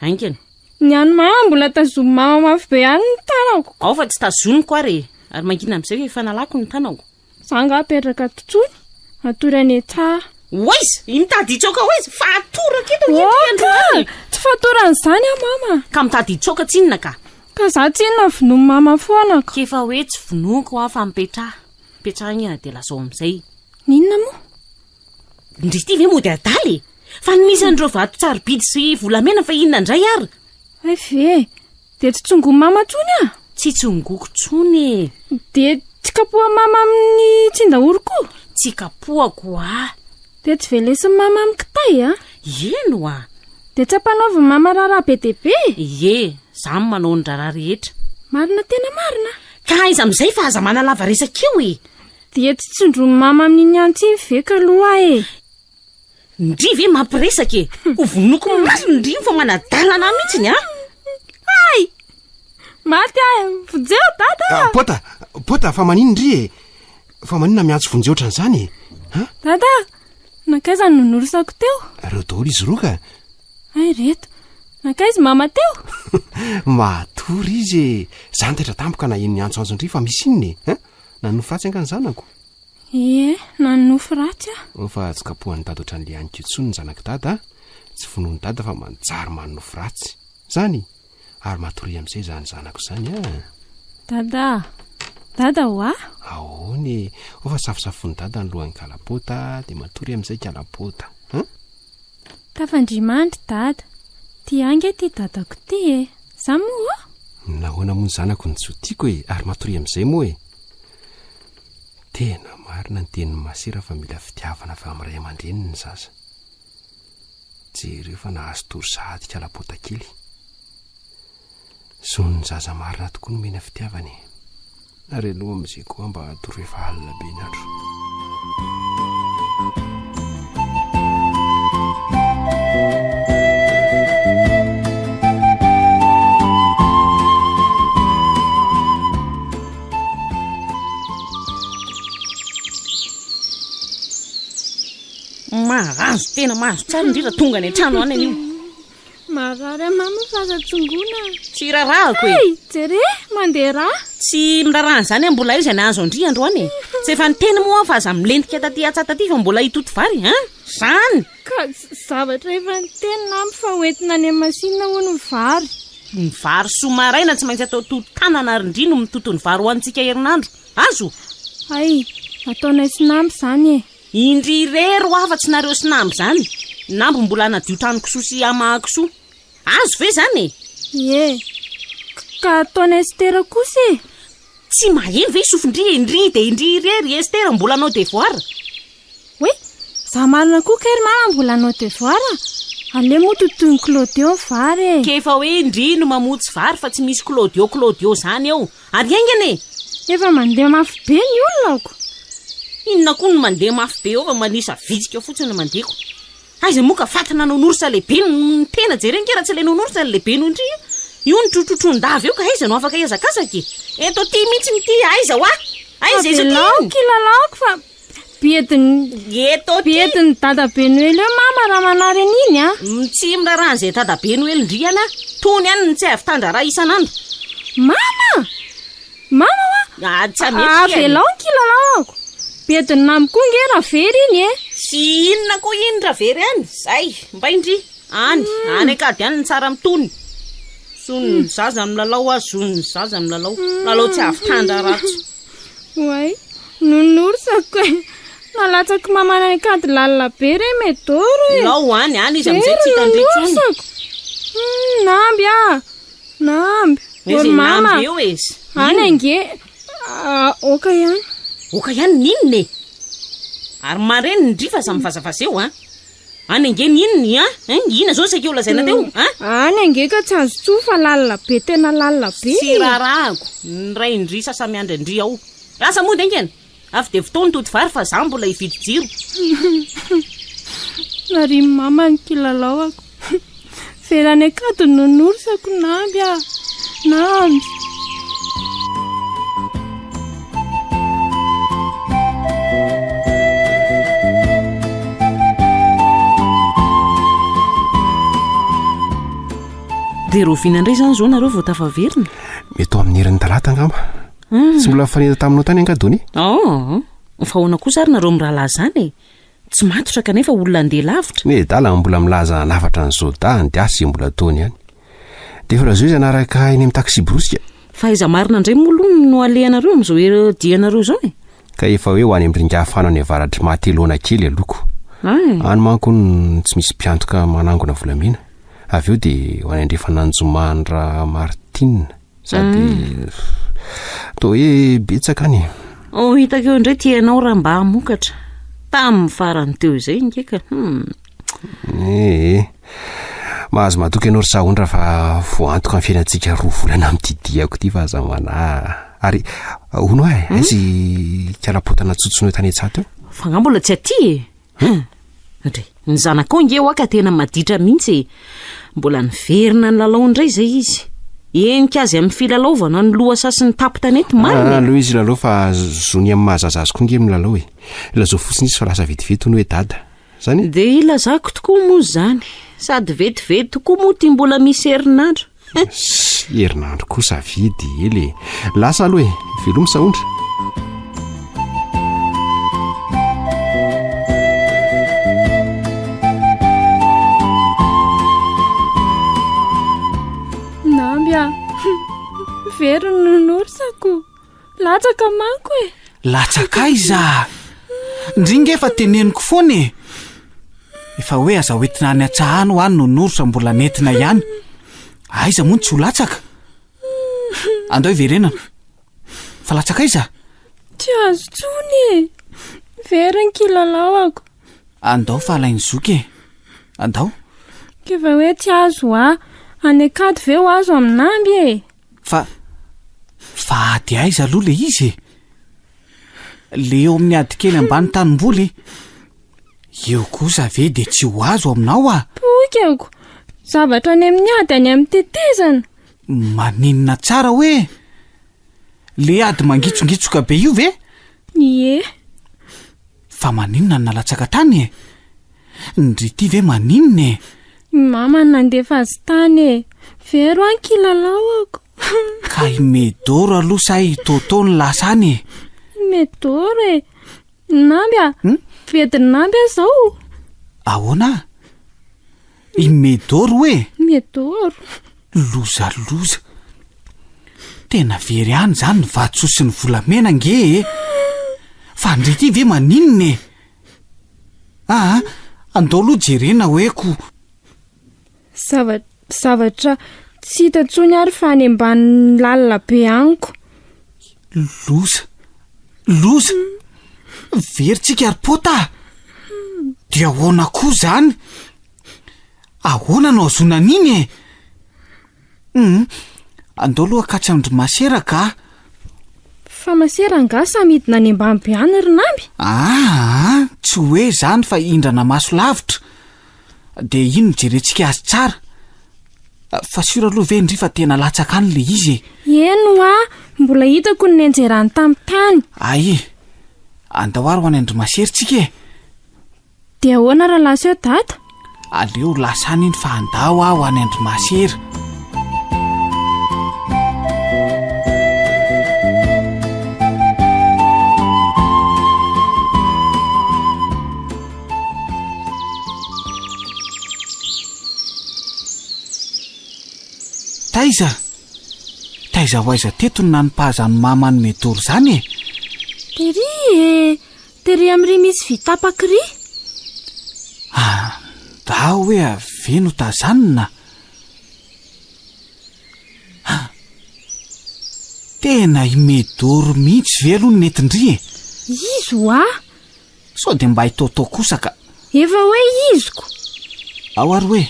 ainkeny ny any mama mbola tazomy mama mafy be any ny tanako ao fa tsy tazoniko ary ary mangina amin'izay hoe fanalako ny tanako zanga apetraka totsony atory any etsah oizy mitady itsoka oizy fa atoraka eto tsy fatoran'izany mama ka mitady itsoka tsinona ka za tsinona vinomy mama foanako kefa hoe tsy vinoko fa mipetrahany ena dia lazao amin'izay ninona moa ndry ty ve mody adaly fa nisy an'ireo vato tsarobidy sy volamena fa inona indray ary ay ve de tsy tsongo mama tsony a tsy tsongoko tsony de tsy kapoha mama amin'ny tsindaoroko tsy kapohako de tsy velesiny mama amin'ny kitay a eno a de tsy ampanaovy mama raharaha be de be zamy manao ny raharaha rehetra marina tena marina ka izy amin'izay fa aza manalava resakeo de tsy tsondrony mama amin'iny antsy veka aloha ndry ve mampiresaka ho vonoko maso ndry fa manadalana mihitsiny ay maty vonjeo dada pota fa manino ndry fa manina miantso vonjeo ohatran'izany dada nakaiza ny nonorisako teo reo daholo izy roa ka ay reto nakaizy mama teo matory izy zany tetra tampoka na ino ny antsoantsondry fa misy inony nanofo ratsy angany zanako nanofo ratsy fa tsy kapohan'ny dada ohatran'le anyko tsony ny zanako dada tsy vonoany dada fa manjary manofo ratsy zany ary matory amin'izay zany zanako zany dada hoa ahony ofa safosafony dada ny lohan'ny kalapota de matory amin'izay kalapota tafandrimandry dada ty angy ty dadako ty za moa nahoana moa ny zanako ny tsotiako ary matory amin'izay moa tena marina ny tenin'ny masera fa mila fitiavana fa amin'ray aman-dreny ny zaza jereo fa nahazo tory-sahady kalapota kely zony ny zaza marina tokoa no mena fitiavany ary aloha amin'izay koa mba toro efa alina be ny andro mahazo tena mahazo tsara indrindra tonga ny an-trano any an'io marary mama fa aza tsongona tsy rarahako jere mandeha raha tsy mirarahany zany mbola izy nahazo andry androany tsy efa niteny moa fa aza milentika taty atsataty fa mbola hitoto vary zany ka zavatra efa niteny namy fa hoentina any masinina ho ny vary somaraina tsy maintsy atao toto-tanana ary indrino mitoto ny vary ho antsika herinandro azo ay ataonay sinamby zany indry rero afa-tsy nareo sinamby zany nambo mbola nadio trano-kisoa sy ama-kisoa azo ve zany ka ataonay estera kosa tsy maheno ve isofindry indry de indry rery estera mbola anao devoir hoe za marina koa kery mama mbola anao devoir ale moa totoy ny Claudio vary kefa hoe indry no mamotsy vary fa tsy misy Claudio zany eo ary aingany efa mandeha mafy be ny olonako inona koa no mandeha mafy be eo fa manisa vitsika eo fotsiny mandeko aiza moa ka fatana nonorsa lehibe ny tena jerenkera tsy le nonorsa lehibe no indry io ny trotrotron-davy eo ka aiza no afaka iazakazaka eto ty mihitsy ny ty aiza hoa aiza kilalako fa biediny dada Benuel eo mama raha manary an'iny tsy miraran'izay dada Benuel ndriana tony any ny tsy avy tandra raha isan'andro mama avelao ny kilalako biediny namy koa nge raha very iny sy inona koa iny raha very any zay mba indry any akady any ny tsara mitony sony zaza milalao azy sony zaza milalao lalao tsy avy tandra ratsy way nonorsako nalatsako mamana akady lalina be re medoro lao any izy amin'izay tsy hitandritsony namby mama eo izy any ange oka ihany ninone ary mareny ndry fa samy vazavaza eo any ange ninony ina zao sakeo lazaina teo any ange ka tsy azo tsofa lalina be tena lalina be sy rarahako ny ray indry sasa miandry andry ao lasa mody angena avy de fotoany toto vary fa za mbola hividy jiro nary mama ny kilalaoako verany akady nonorsako namby namby de rovina indray zany zao nareo vao tafaverina mety ao amin'ny herin'ny talata angamba tsy mbola faneta taminao tany angadony fa hoana kosa ary nareo miraha laza zany tsy matotra kanefa olona andeha lavitra medala mbola milaza lafatra ny zoda ny diasy mbola taony any de efa lazao izy anaraka eny amin'ny taxi brosika fa iza marina indray molo no alehanareo amin'izao dianareo zao ka efa hoe ho any amin'ny ringafana ny avaratry mahateloana kely aloko any manko ny tsy misy mpiantoka manangona volamena avy eo dia ho any andrefa nanjomandra Martina sady toa hoe betsaka any hitako eo indray tianao raha mba hamokatra tamin'ny farany teo izay ngeka mahazo matoky ianao ry sahondra fa voantoka amin'ny fiainantsika 2 volana amin'tidiako ity fa aza manà ary hono aizy kalapotana tsotsonao tany antsato eo fa nga mbola tsy aty ndray ny zanakao nge ho aka tena maditra mihitsy mbola niverina ny lalao indray izay izy enika azy amin'ny filalaovana ny loha sasiny tapo tanety marina aloha izy lalao fa zony amin'ny mahazazazy koa nge milalao ilazao fotsiny izy fa lasa vetivety hono hoe dada zany dia ilazako tokoa moa zany sady vetivety tokoa moa ty mbola misy herinandro herinandro kosa vidy ely lasa aloha velomy sahondra very nonorsako latsaka manko latsaka iza ndringa efa teneniko foana efa hoe aza hoentina any atsahany ho any nonorsa mbola nentina ihany aiza moa tsy ho latsaka andao hiverenana fa latsaka iza tsy azo tsony very ny kilalaoako andao fa alainy zoky andao kefa hoe tsy azo any akady ve ho azo aminamby fa ady aiza aloha le izy le eo amin'ny ady kely ambany tanimboly eo kosa ve dia tsy ho azo aminao pokako zavatra any amin'ny ady any amin'ny tetezana maninona tsara hoe le ady mangitsongitsoka be io ve fa maninona ny nalatsaka tany ndry ty ve maninona mama nandefa azy tany vero any kilalaoako ka imedoro aloha say totony lasany medoro namby vediny namby zao ahoana imedoro hoe medoro loza tena very any zany ny vatsosi ny volamena nge fa ndry ty ve maninona andao aloha jerena hoeko zavatra tsy hitatsony ary fa any ambany lalina be aniko loza veritsika ary pota dia ahoana koa zany ahoana no azonan'iny andao aloha akatry andry maseraka fa maseranga samidina any ambany be any ry namby tsy hoe zany fa indrana maso lavitra dia ino mijerentsika azy tsara fa sura aloha ve ndry fa tena latsaka any le izy eno mbola hitako ny nenjerany tamin'ny tany ay andao ary ho any andry maseritsika dia ahoana raha lasa eo data aleo lasany iny fa andao ho any andry masera taiza ho aiza teto ny nanimpahazany mamany medoro zany tery amin'ry misy vitapakry da hoe ave no tazanina tena imedoro mihitsy ve aloha ny netindry izy sao dia mba hitaotao kosaka efa hoe iziko ao ary hoe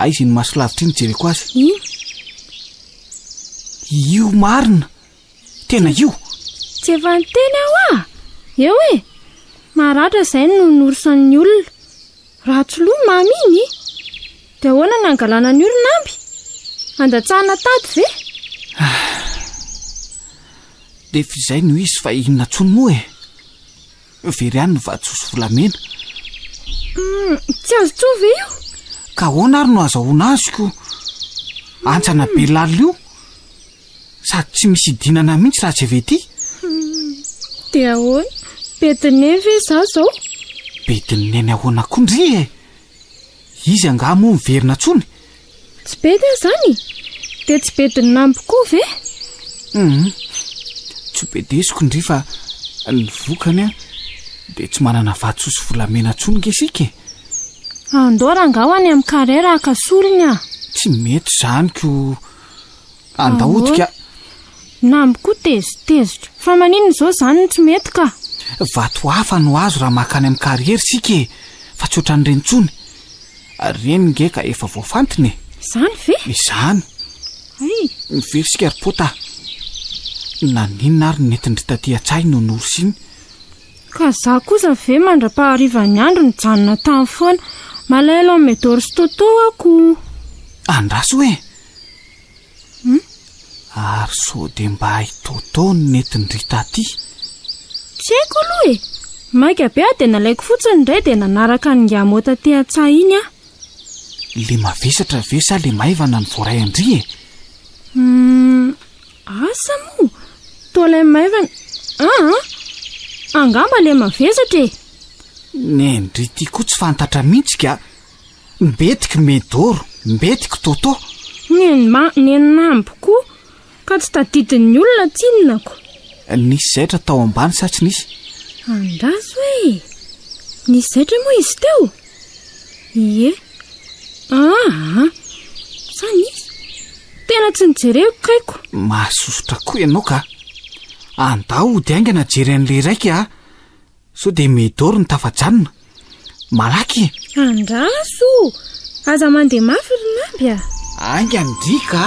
aizy ny masolavitra iny jereko azy io marina tena io tsy efa nyteny aho eo maratra izay no norosan'ny olona ratsoloha maminy dia ahoana nangalana ny olonamby andatsahana tady ve defa izay no izy fa inona tsony moa very any ny vatsosy volamena tsy azo tsova io ka ahoana ary no azahoana azoko antsana be lalina io sady tsy misy idinana mihitsy raha tsy avety dia ahoana bedineny ve za zao bedineny ahoana kondry izy anga moa miverina tsony tsy bedy zany dia tsy bediny namby koa ve tsy bedesiko ndry fa ny vokany dia tsy manana vatsoa sy volamena ntsony nge isika andorangao any amin'ny karera akasolony a tsy mety izany ko andahodika namby koa tezitezitra fa maninona izao izany no tsy mety ka vato hafa no azo raha makany amin'ny kariery isika fa tsy oatra n'ireny ntsony reny nge ka efa voafantiny izany ve izany mivery sika ripota naninona ary netindritaty an-tsahy no norsiny ka za kosa ve mandra-paharivan'ny andro ny janona tany foana malaelo amin'ny medory sy toto ako andraso hoe ary so dia mba haitoto ny netindritaty tsy haiko aloha e maika be a dia nalaiko fotsiny indray dia nanaraka ny ngamota te an-tsahy iny a le mavesatra ve sa le maivana ny voaray andry e asa moa toalay maivana angamba le mavesatra e ny andrity koa tsy fantatra mihitsy ka mbetiky medoro mbetiky toto ny namby koa ka tsy tadidin'ny olona tsinonako nisy zaitra tao ambany sa tsy nisy andraso hoe nisy zaitra moa izy teo ie sa nisy tena tsy nijereko kaiko mahasosotra koa ianao ka andao ody aingana jery an'le raika so dia medoro ny tafajanona malaky andraso aza mandeha mafy ry namby a anga nydrika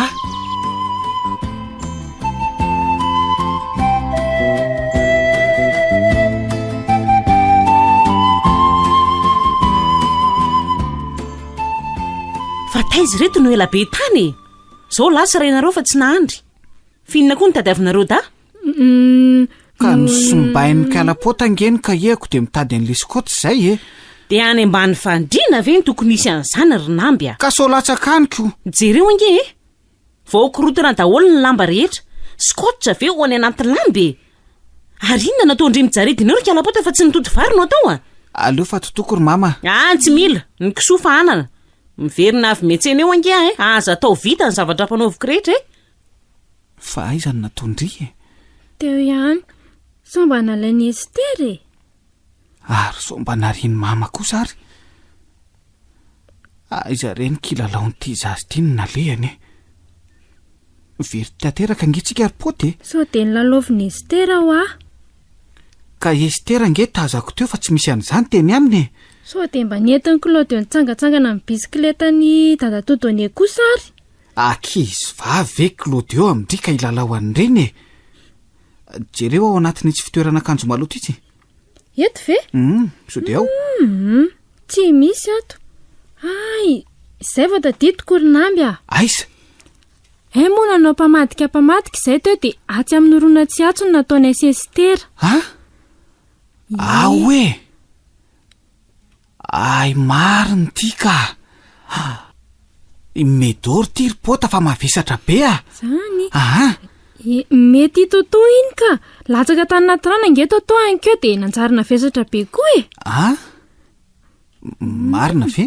fa taizy reto no ela be tany e zao lasa rainareo fa tsy nahandry fihinana koa ny tadiavinareo da ka nosombain'ny kalapota ngeny ka iako dia mitady an'le skoty izay e dia any ambany fandriana ve ny tokony isy an'izany ry namby a ka so latsakanyko jereo ange e vaokorotina daholo ny lamba rehetra skotra ve ho any anaty lamby e ary inona nataondry mijaredinao ry kalapota fa tsy nitody vary no atao a aleo fa totoko ry mama tsy mila ny kisofa anana miverina avy metsena eo ange e aza atao vita ny zavatra mpanaoviko rehetra e fa aizany nataondry e teo ihany so mba nalainy Ester e ary so mba nariany mama kosa ary aiza reny kilalaon'ity zazy ity ny nalehany e very tateraka angetsika ripoty e so dia nylalaoviny Ester aho a ka Ester ange tazako teo fa tsy misy an'izany teny aminy e so dia mba nientiny Claude nitsangatsangana amin'ny bisikletany dadatodony kosa ary akizy vavy ve Claude eo amindrika ilalao an'ireny e jereo ao anatin'ny tsy fitoerana akanjo maloto itsy eto ve so dia ao tsy misy ato izay vao tadidiko ry namby a aiza moa nanao mpamadika izay teo dia atsy amin'ny orona tsy atso no nataony Ester hoe ay mariny ty ka medoro ty ripota fa mavesatra be a zany mety toto iny ka latsaka tany naty rano ange toto ankeo dia nanjarina vesatra be koa e marina ve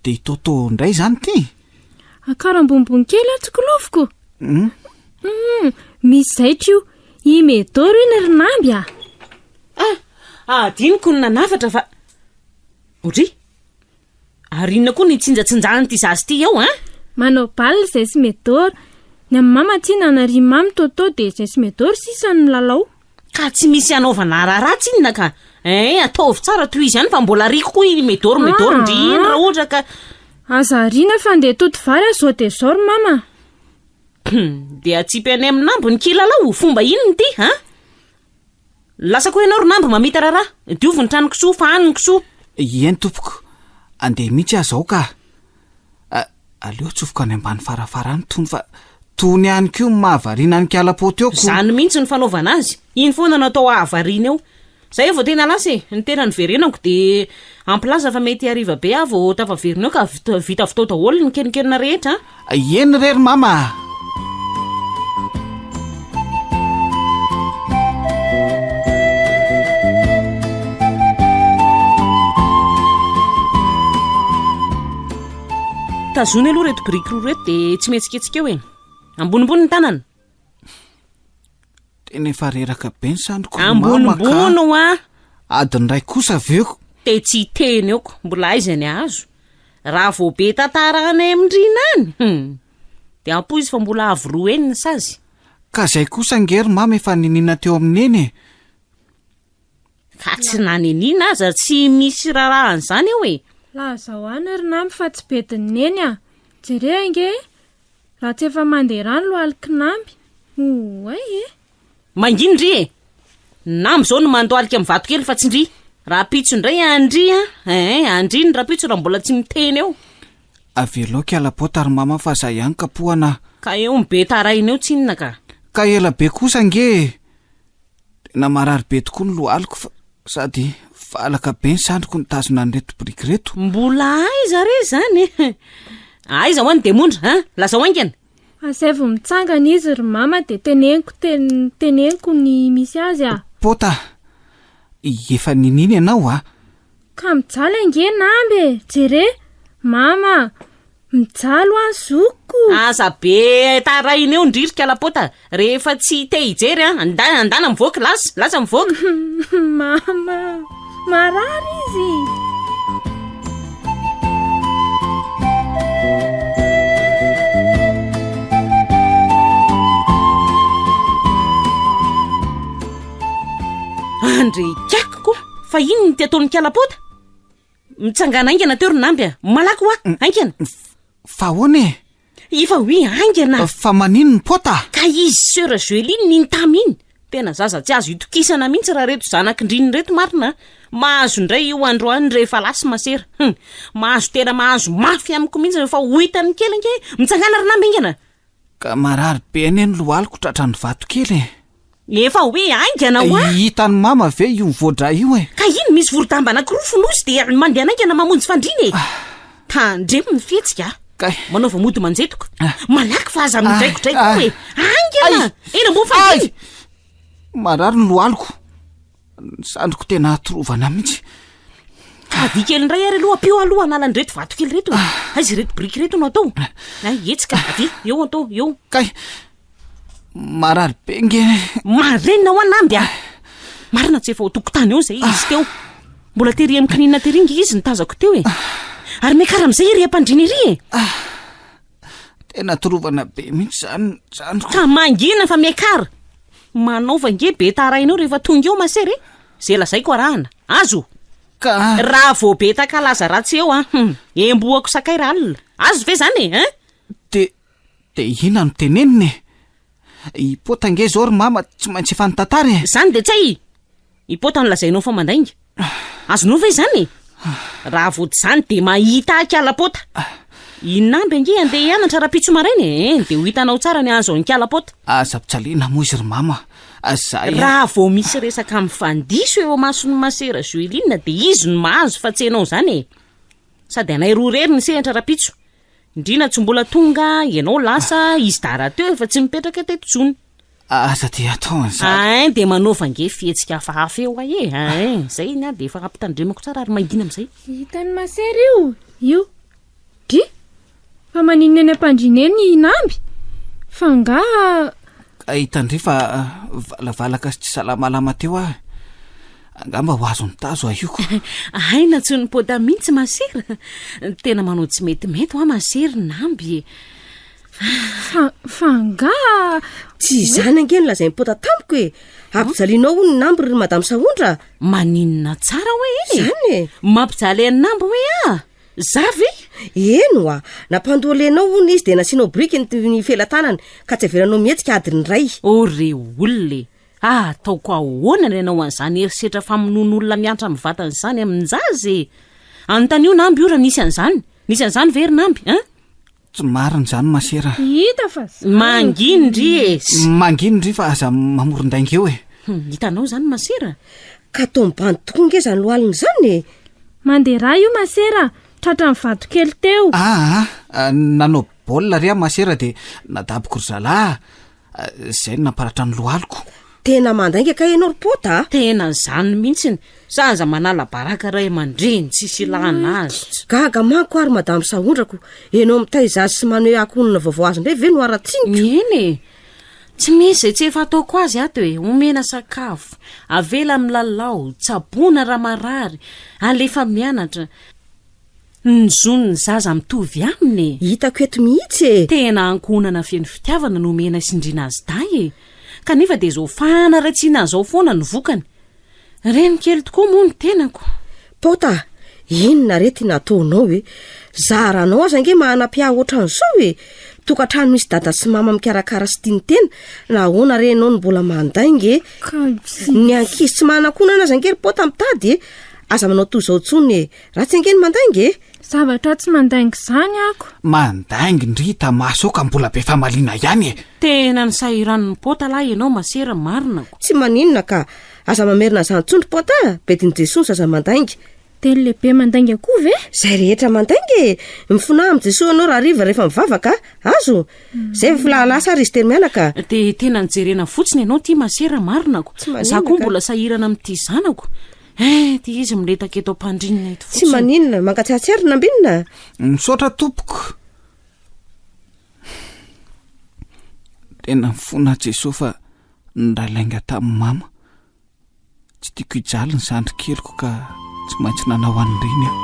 dia toto indray zany ty akarambombony kely atsikoloviko misy zaitra io i medoro iny ry namby a adiniko ny nanafatra fa otry ary inona koa nitsinjatsinjahany ty zazy ty ao manao balina izay sy medoro ny amin'ny mama ty nanary mamy toto dia izay sy medoro sisany lalao ka tsy misy anaovana raharatsy inona ka ataovy tsara toy izy ihany fa mbola riko koa i medoro ndriny raha ohatra ka aza riana fa ndeha toto vary azao dia zao ry mama dia atsipy any amin'ny nambo ny kilalao fomba inony ty lasa koa ianao ry nambo mamita raharaha diovy ny trano kisoa fa any ny kisoa eny tompoko andeha mihitsy azao ka aleo tsofoka any ambany farafarany tony fa tony ihany koa mahavariana ny kalapoty eoko zany mihitsy ny fanaovana azy iny foana natao ahavariana eo zay vao tena lasa ny tena ny verenako dia amplaza fa mety hariva be vao tafaverina eo ka vita avy tao daholo ny kenikenina rehetra eny rery mama tazony aloha reto biriky roa reto dia tsy metsiketsika eo ambonimbony ny tanana tena efa reraka be ny sandroko ambonimbono a adiny ray kosa aveoko te tsy teny eoko mbola aizany azo raha vo be tantaranay amindrina any de ampo izy fa mbola avo roa eniny sazy ka zay kosa ngery mama efa ninina teo amineny ka tsy nanenina aza tsy misy rarahan'izany eo e lazao any ry namby fa tsy bedineny a jere ange raha tsy efa mandeha rano lo alikinamby oay e mangindry e namby zao no mandoalika amin'ny vato kely fa tsy ndry raha pitso indray andry andry ny raha pitso raha mbola tsy miteny eo aveloka alapota ry mama fa zay ihany kapohana ka eo mibe taraina eo tsinona ka ela be kosa nge tena marary be tokoa ny loaliko fa sady valaka be ny sandroko nitazona nyreto biriky reto mbola aiza re zany aiza hoany de mondra lasa oaingana azay vo mitsangana izy ry mama de teneniko ny misy azy a pota efa nininy ianao ka mijaly ange namby jere mama mijalo a zoko asa be taraina eo ndririka alapota rehefa tsy te hijery andana mivoaka lasa mivoaka mama marary izy andre kakoko fa iny ny ty ataony kalapota mitsangana aingana teo ry namby malaky hoa aingana fa hoany ifa hoe aingana fa manino ny pota ka izy sera Joeline niny taminy tena zaza tsy azo itokisana mihitsy raha reto zanakindriny reto marina mahazo indray io androany rehefa lasy masera mahazo tena mahazo mafy amiko mihitsy rehefa hoitany kely ange mitsangana ry namby aingana ka marary be any ny loaliko tratra ny vato kely efa hoe aingana hoa hitany mama ve io mivoadra io ka iny misy vorotamba anankiroa fonosy de mandeha anaingana mamonjy fandriny tandremo ny fihetsika manao va mody manjetoka malaky fa aza amin'ndraikodraiko hoe aingana ena mbo fandriny marary ny loaliko sandroko tena atrovana mihitsy adi kely ndray ary aloha apio aloha analany reto vato kely reto aizy reto biriky reto no atao etsika ady eo atao eo kay marary be nge marenina ho anamby marina tsy efa ho tokotany eo zay izy teo mbola tery amin'ny kaninina teringa izy nitazako teo ary mekara am'izay iry ampandriny iry tena torovana be mihitsy zany ka mangina fa mekara manaova nge be tarainao rehefa tonga eo masery zay lazaiko arahana azo ka raha vo be takalaza ratsy eo emboako sakay ra alina azo ve zany de ina no teneniny ipota nge zao ry mama tsy maintsy efa nytantary zany de tsay ipota no lazainao fa mandainga azonao ve zany raha vody zany de mahita akalapota inamby ange andeha hianatra raha pitso marainy de ho hitanao tsara ny azo ankalapota aza pitsaliana moa izy ry mama azay raha vo misy resaka mifandiso eo masony masera Joeline de izy no mahazo fa tsy enao zany sady anay roa rery ny sehatra raha pitso indrina tsy mbola tonga ianao lasa izy dara teo efa tsy mipetraka teto tsony aza de atao an'izany de manaova nge fihetsika hafahafa eo zay iny de efa ampitandremako tsara ary maingina am'izay hitany masery io di fa maninona any ampandriny eny inamby fa nga hitandry fa valavalaka sy tsy salamalama teo angamba ho azo nitazo aioko aina tsy ny poda mihitsy masera tena manao tsy metimety ho masery namby fa nga tsy zany ange ny lazay mipota tamiko ampijalinao ho ny namby ry madame Saondra maninona tsara hoe zany mampijaly any namby hoe zavy eno nampandoalenao ho ny izy de nasianao briky ny felatanany ka tsy averanao mihetsika adiny ray ore olona ataoko ahoana ny anao an'izany herisetra famonon'olona miantra mivatany zany amin'njazy anontan'io namby io raha nisy an'izany very namby tsy mariny zany masera hita fa manginindry manginindry fa aza mamorondainga eo hitanao zany masera ka tombany tokoa nge zany loaliny zany mandeha raha io masera tratra mivato kely teo nanao baolina ry masera de nadaboko ry zalahy zay namparatra ny loaliko tena mandainga ka ianao ry pota tena zany mihitsiny saza manala baraka ray aman-dreny tsisy ilana azy gaga manko ary madame Saondrako enao mitaizazy sy maneho akonina vaovao azy indray ve no aratsinika eny tsy misy zay tsy efa ataoko azy ato hoe omena sakafo avela amin'ny lalao tsaboana raha marary alefa mianatra ny zonony zaza mitovy aminy hitako eto mihitsy tena ankonana feny fitiavana no omena sindrina azy day kanefa dia zao fanaratsiana an'izao foana ny vokany reny kely tokoa moa ny tenako pota inona re tiana ataonao hoe zaranao aza ange mahana-piaha ohatran'izao hoe tokantrano misy dada sy mama mikarakara sy tiany tena na ahoana renao ny mbola mandainge ny ankizy tsy mahana-konana azy ange ry pota mitady aza manao toy izao tsony raha tsy ange ny mandainge zavatra tsy mandaingy izany ako mandaingy ndrita maso ka mbola be famaliana ihany tena ny sahiran'ny pota lahy ianao masera marinako tsy maninona ka aza mamerina zany tsondry pota bediny jesosy aza mandaingy teny lehibe mandaingy akoa ve zay rehetra mandaingy mifona amin'ny jesosy anao raha riva rehefa mivavaka azo zay filahalasa ary izy teny mianaka dia tena nijerena fotsiny ianao tia masera marinako za koa mbola sahirana amin'ity zanako ty izy miletaka eto ampandrinina eto tsy maninona mangatsiatsiary nambinina misaotra tompoko tena mifona jesosy fa ndralainga tamin'ny mama tsy tiako hijaly ny zandry keliko ka tsy maintsy nanao an'ireny aho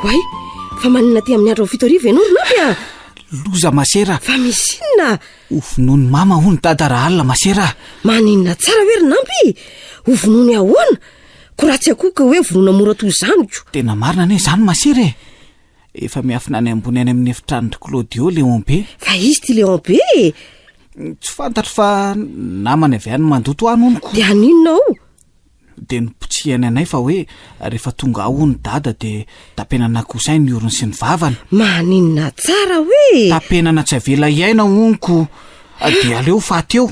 oay fa manina ty amin'ny andro fito arivo ianao ronavy a loza masera fa misy inona ovonoany mama ho ny dada raha alina masera maninona tsara hoe rinampy ovonony ahoana ko raha tsy akoka hoe vonona mora toy izanyko tena marina ane zany masera efa miafina any ambony any amin'ny efitranodry Claudio Léon be fa izy ty Léon be tsy fantatro fa namany avy any mandoto any oniko dia aninona ao dia nipotsihany anay fa hoe rehefa tonga ao ny dada dia tapenana kosainy ny orony sy ny vavany maninona tsara hoe tapenana tsy avela iaina oniko dia aleo fateo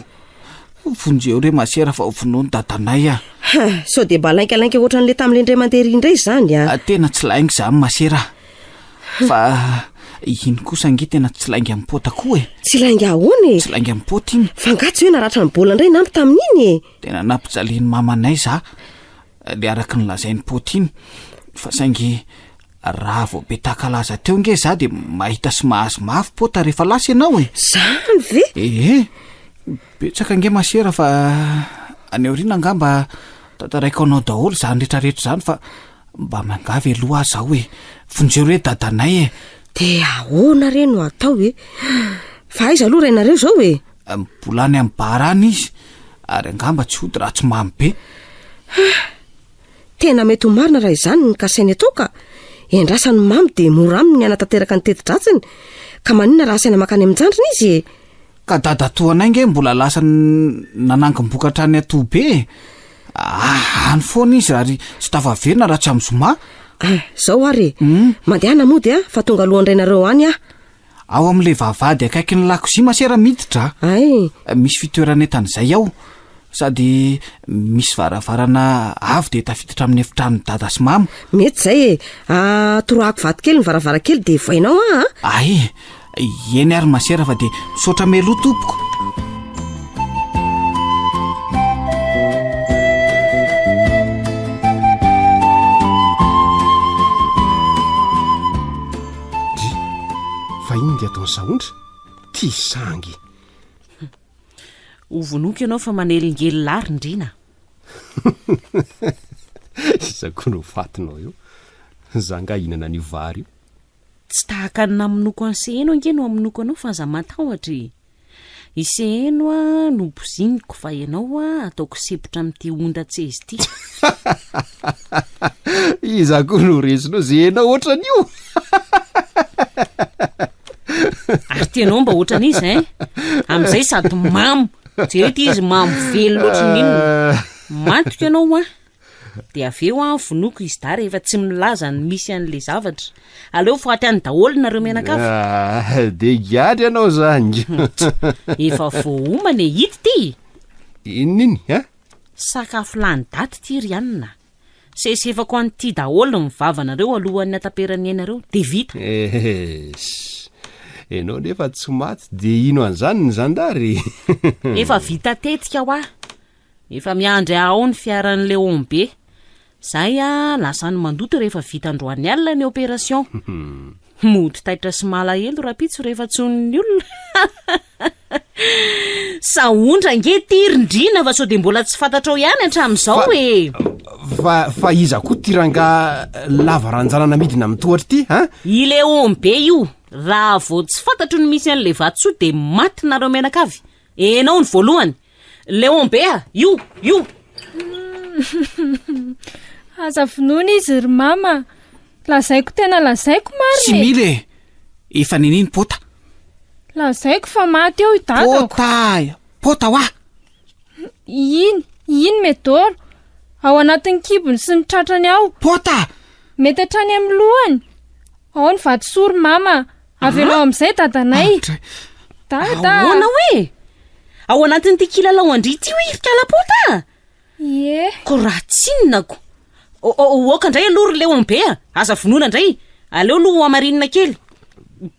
vonjeo re masera fa ovonoany dadanay sao dia mba lainkalanka ohatran'le tamin'le indray mandeha indray izany tena tsy laingy zany masera fa iny kosa ange tena tsy laingy amin'ny pota koa tsy laingy ahoana tsy laingy amin'ny pota iny fangatsy hoe naratra ny bola indray nampy tamin'iny tena nampijaliany mamanay za le araky ny lazainy pota iny fa saingy raha vao be takalaza teo nge za dia mahita sy mahazo mafy pota rehefa lasa ianao zany ve betsaka nge masera fa any aoriana angamba tataraiko anao daholo zany rehetrarehetra zany fa mba mangavy aloha azy zaho hoe vonjeo hoe dadanay dia ahoana re no atao fa aiza aloha rainareo zao bolany amin'ny barany izy ary angamba tsy hody raha tsy mamy be tena mety ho marina raha izany ny kasainy atao ka endrasany mamy dia mora aminy ny anatanteraka ny teti-dratsiny ka maninona raha saina makany amin'njandrina izy ka dada toanay nge mbola lasa nanangim-bokatra ny ato be any foana izy raha tsy tafaverina raha tsy amin'ny zoma zao ary mandehana mody fa tonga alohandrainareo any ao amin'le vavady akaiky ny lakozia masera miditra misy fitoeranentan'izay ao sady misy varavarana avy dia tafiditra amin'ny efitrano dada sy mama mety zay toroako vaty kely ny varavarakely dia voainao eny ary masera fa dia misaotra meloa tompoko fa iny dia ataony sahondra tia sangy ovonoko ianao fa manelingely lary ndrina izako no fatinao io zanga inana an'io vary io tsy tahaka ny naminoko anseheno ange no aminoko anao fa za matahotra iseheno no boziniko fa ianao ataoko sepotra amin'ity ondatseizy ity izako no resinao zehnao ohatran'io ary tianao mba ohatran'izy amin'izay sady mamo jerety izy mamo velo loatran'inona matoka ianao dia aveo vonoko izy da rehefa tsy milaza ny misy an'le zavatra aleo faty any daholo nareo mianakavy dia giady ianao zany efa voaomana hity ty inoniny sakafo lany daty ty rianina sesefako an'ity daholo mivavana-reo alohan'ny ataperany ainareo dia vita ianao nefa tsy maty dia ino an'izany ny zandary efa vita tetika efa miandry ao ny fiaran'le ombe zay a lasany mandoto rehefa vita androany alina ny opération mody taitra sy malahelo rapitso rehefa tson'ny olona saondra nge tirindrina fa sao de mbola tsy fantatrao ihany hatramin'izao e fa iza koa tiranga lavaranjanana midina mitohatra ty a ile ombe io raha vo tsy fantatro ny misy an'le vatsoa de maty nareo menakavy enao ny voalohany le ombe a io aza vinoana izy ry mama lazaiko tena lazaiko sy mariny mila e efa nininy pota lazaiko fa maty eo i dada pota ho a iny medoro ao anatin'ny kibony sy ny tratrany ao pota mety hatrany amin'ny lohany ao ny vatosory mama avelao amin'izay dadanay dada ahoana hoe ao anatin'ity kilalao andrity io irikala-pota ie ko raha tsinonako oka indray alory le ombea aza vonoana indray aleo loha amarinina kely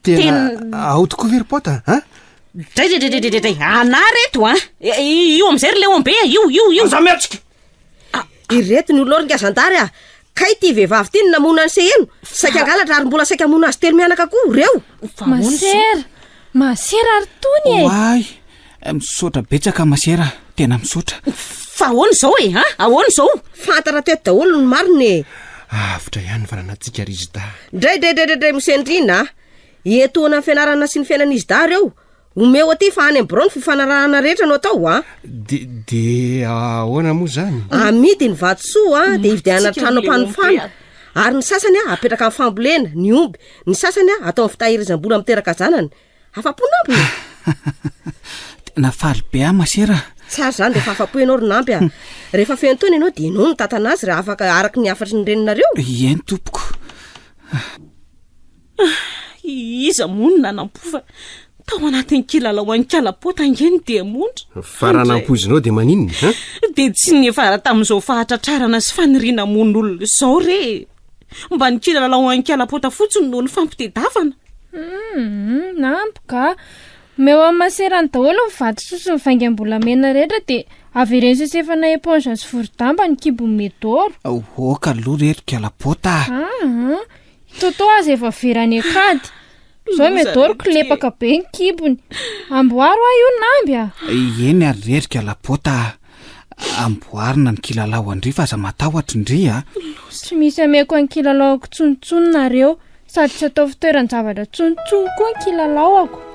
tena ao tokoa very pota a dray ana reto a io am'izay ry le ombea io zameatsika ireto ny olori ngazandary a kay ty vehivavy ty ny namona ny se eno saika angalatra ary mbola saika amona azy telo mianaka koa reo masera ary tony e oay misaotra betsaka masera tena misaotra fa ahoana izao e ahoana izao fantara teto daholo ny mariny e avitra ihany fa ranatsika ry izy da dray mosendrina etoana ny fianarana sy ny fiainan'izy da reo omeo aty fa any ambron fifanarahana rehetra no atao a de ahoana moa zany amidy ny vatosoa de ividiana trano ampanofana ary ny sasany a apetraka amin'ny fambolena ny omby ny sasany a atao amin'ny fitahirizam-bola miteraka zanany afa-pon'ampy tena faly be a masera tsara zany rehefa afa-po ianao ry nampy a rehefa fenotony ianao de inao ny tatana azy raha afaka araky ny afatry ny reninareo eny tompoko iza monina nampofa tao anatin'ny kilalao any kala-pota angeny de mondra fa raha nampoizinao de maninona de tsy nefara tamin'izao fahatratrarana sy faniriana mon'olona izao re mba ny kilalao any kala-pota fotsiny noho ny fampitedavana nampoka meo amin'ny maserany daholo mivato ny vaingam-bolamena rehetra de avy ireny sesefana eponza sy vorodamba ny kibony medoro oka aloha rery kala-pota toto azy efa verany akady zao medoro kolepaka be ny kibony amboaro a io namby a eny ary rery kala-pota amboarina ny kilalao andry fa aza matahotra indry a tsy misy ameko any kilalaoko tsonontsononareo sady tsy atao fitoerany zavatra tsonontsony koa ny kilalaoako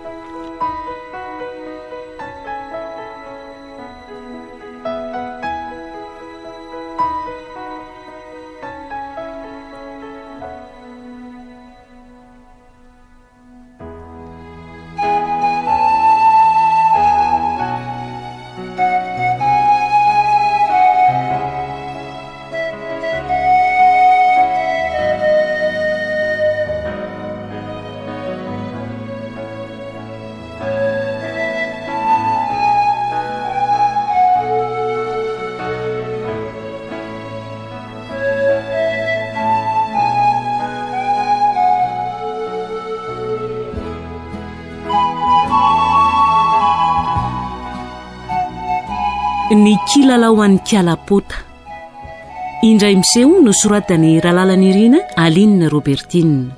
ny kilalao an'ny kala-pota indray miseho no soratany Rahalalanyirina Aline Robertine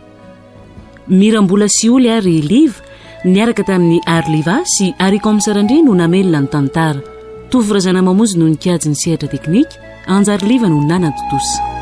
mirambola sy oly ary liva niaraka tamin'ny Arliva sy Arikomsarandry no namelona ny tantara tovorazana mamonzy no nikajy ny sehatra teknika anjary liva no nanatotosa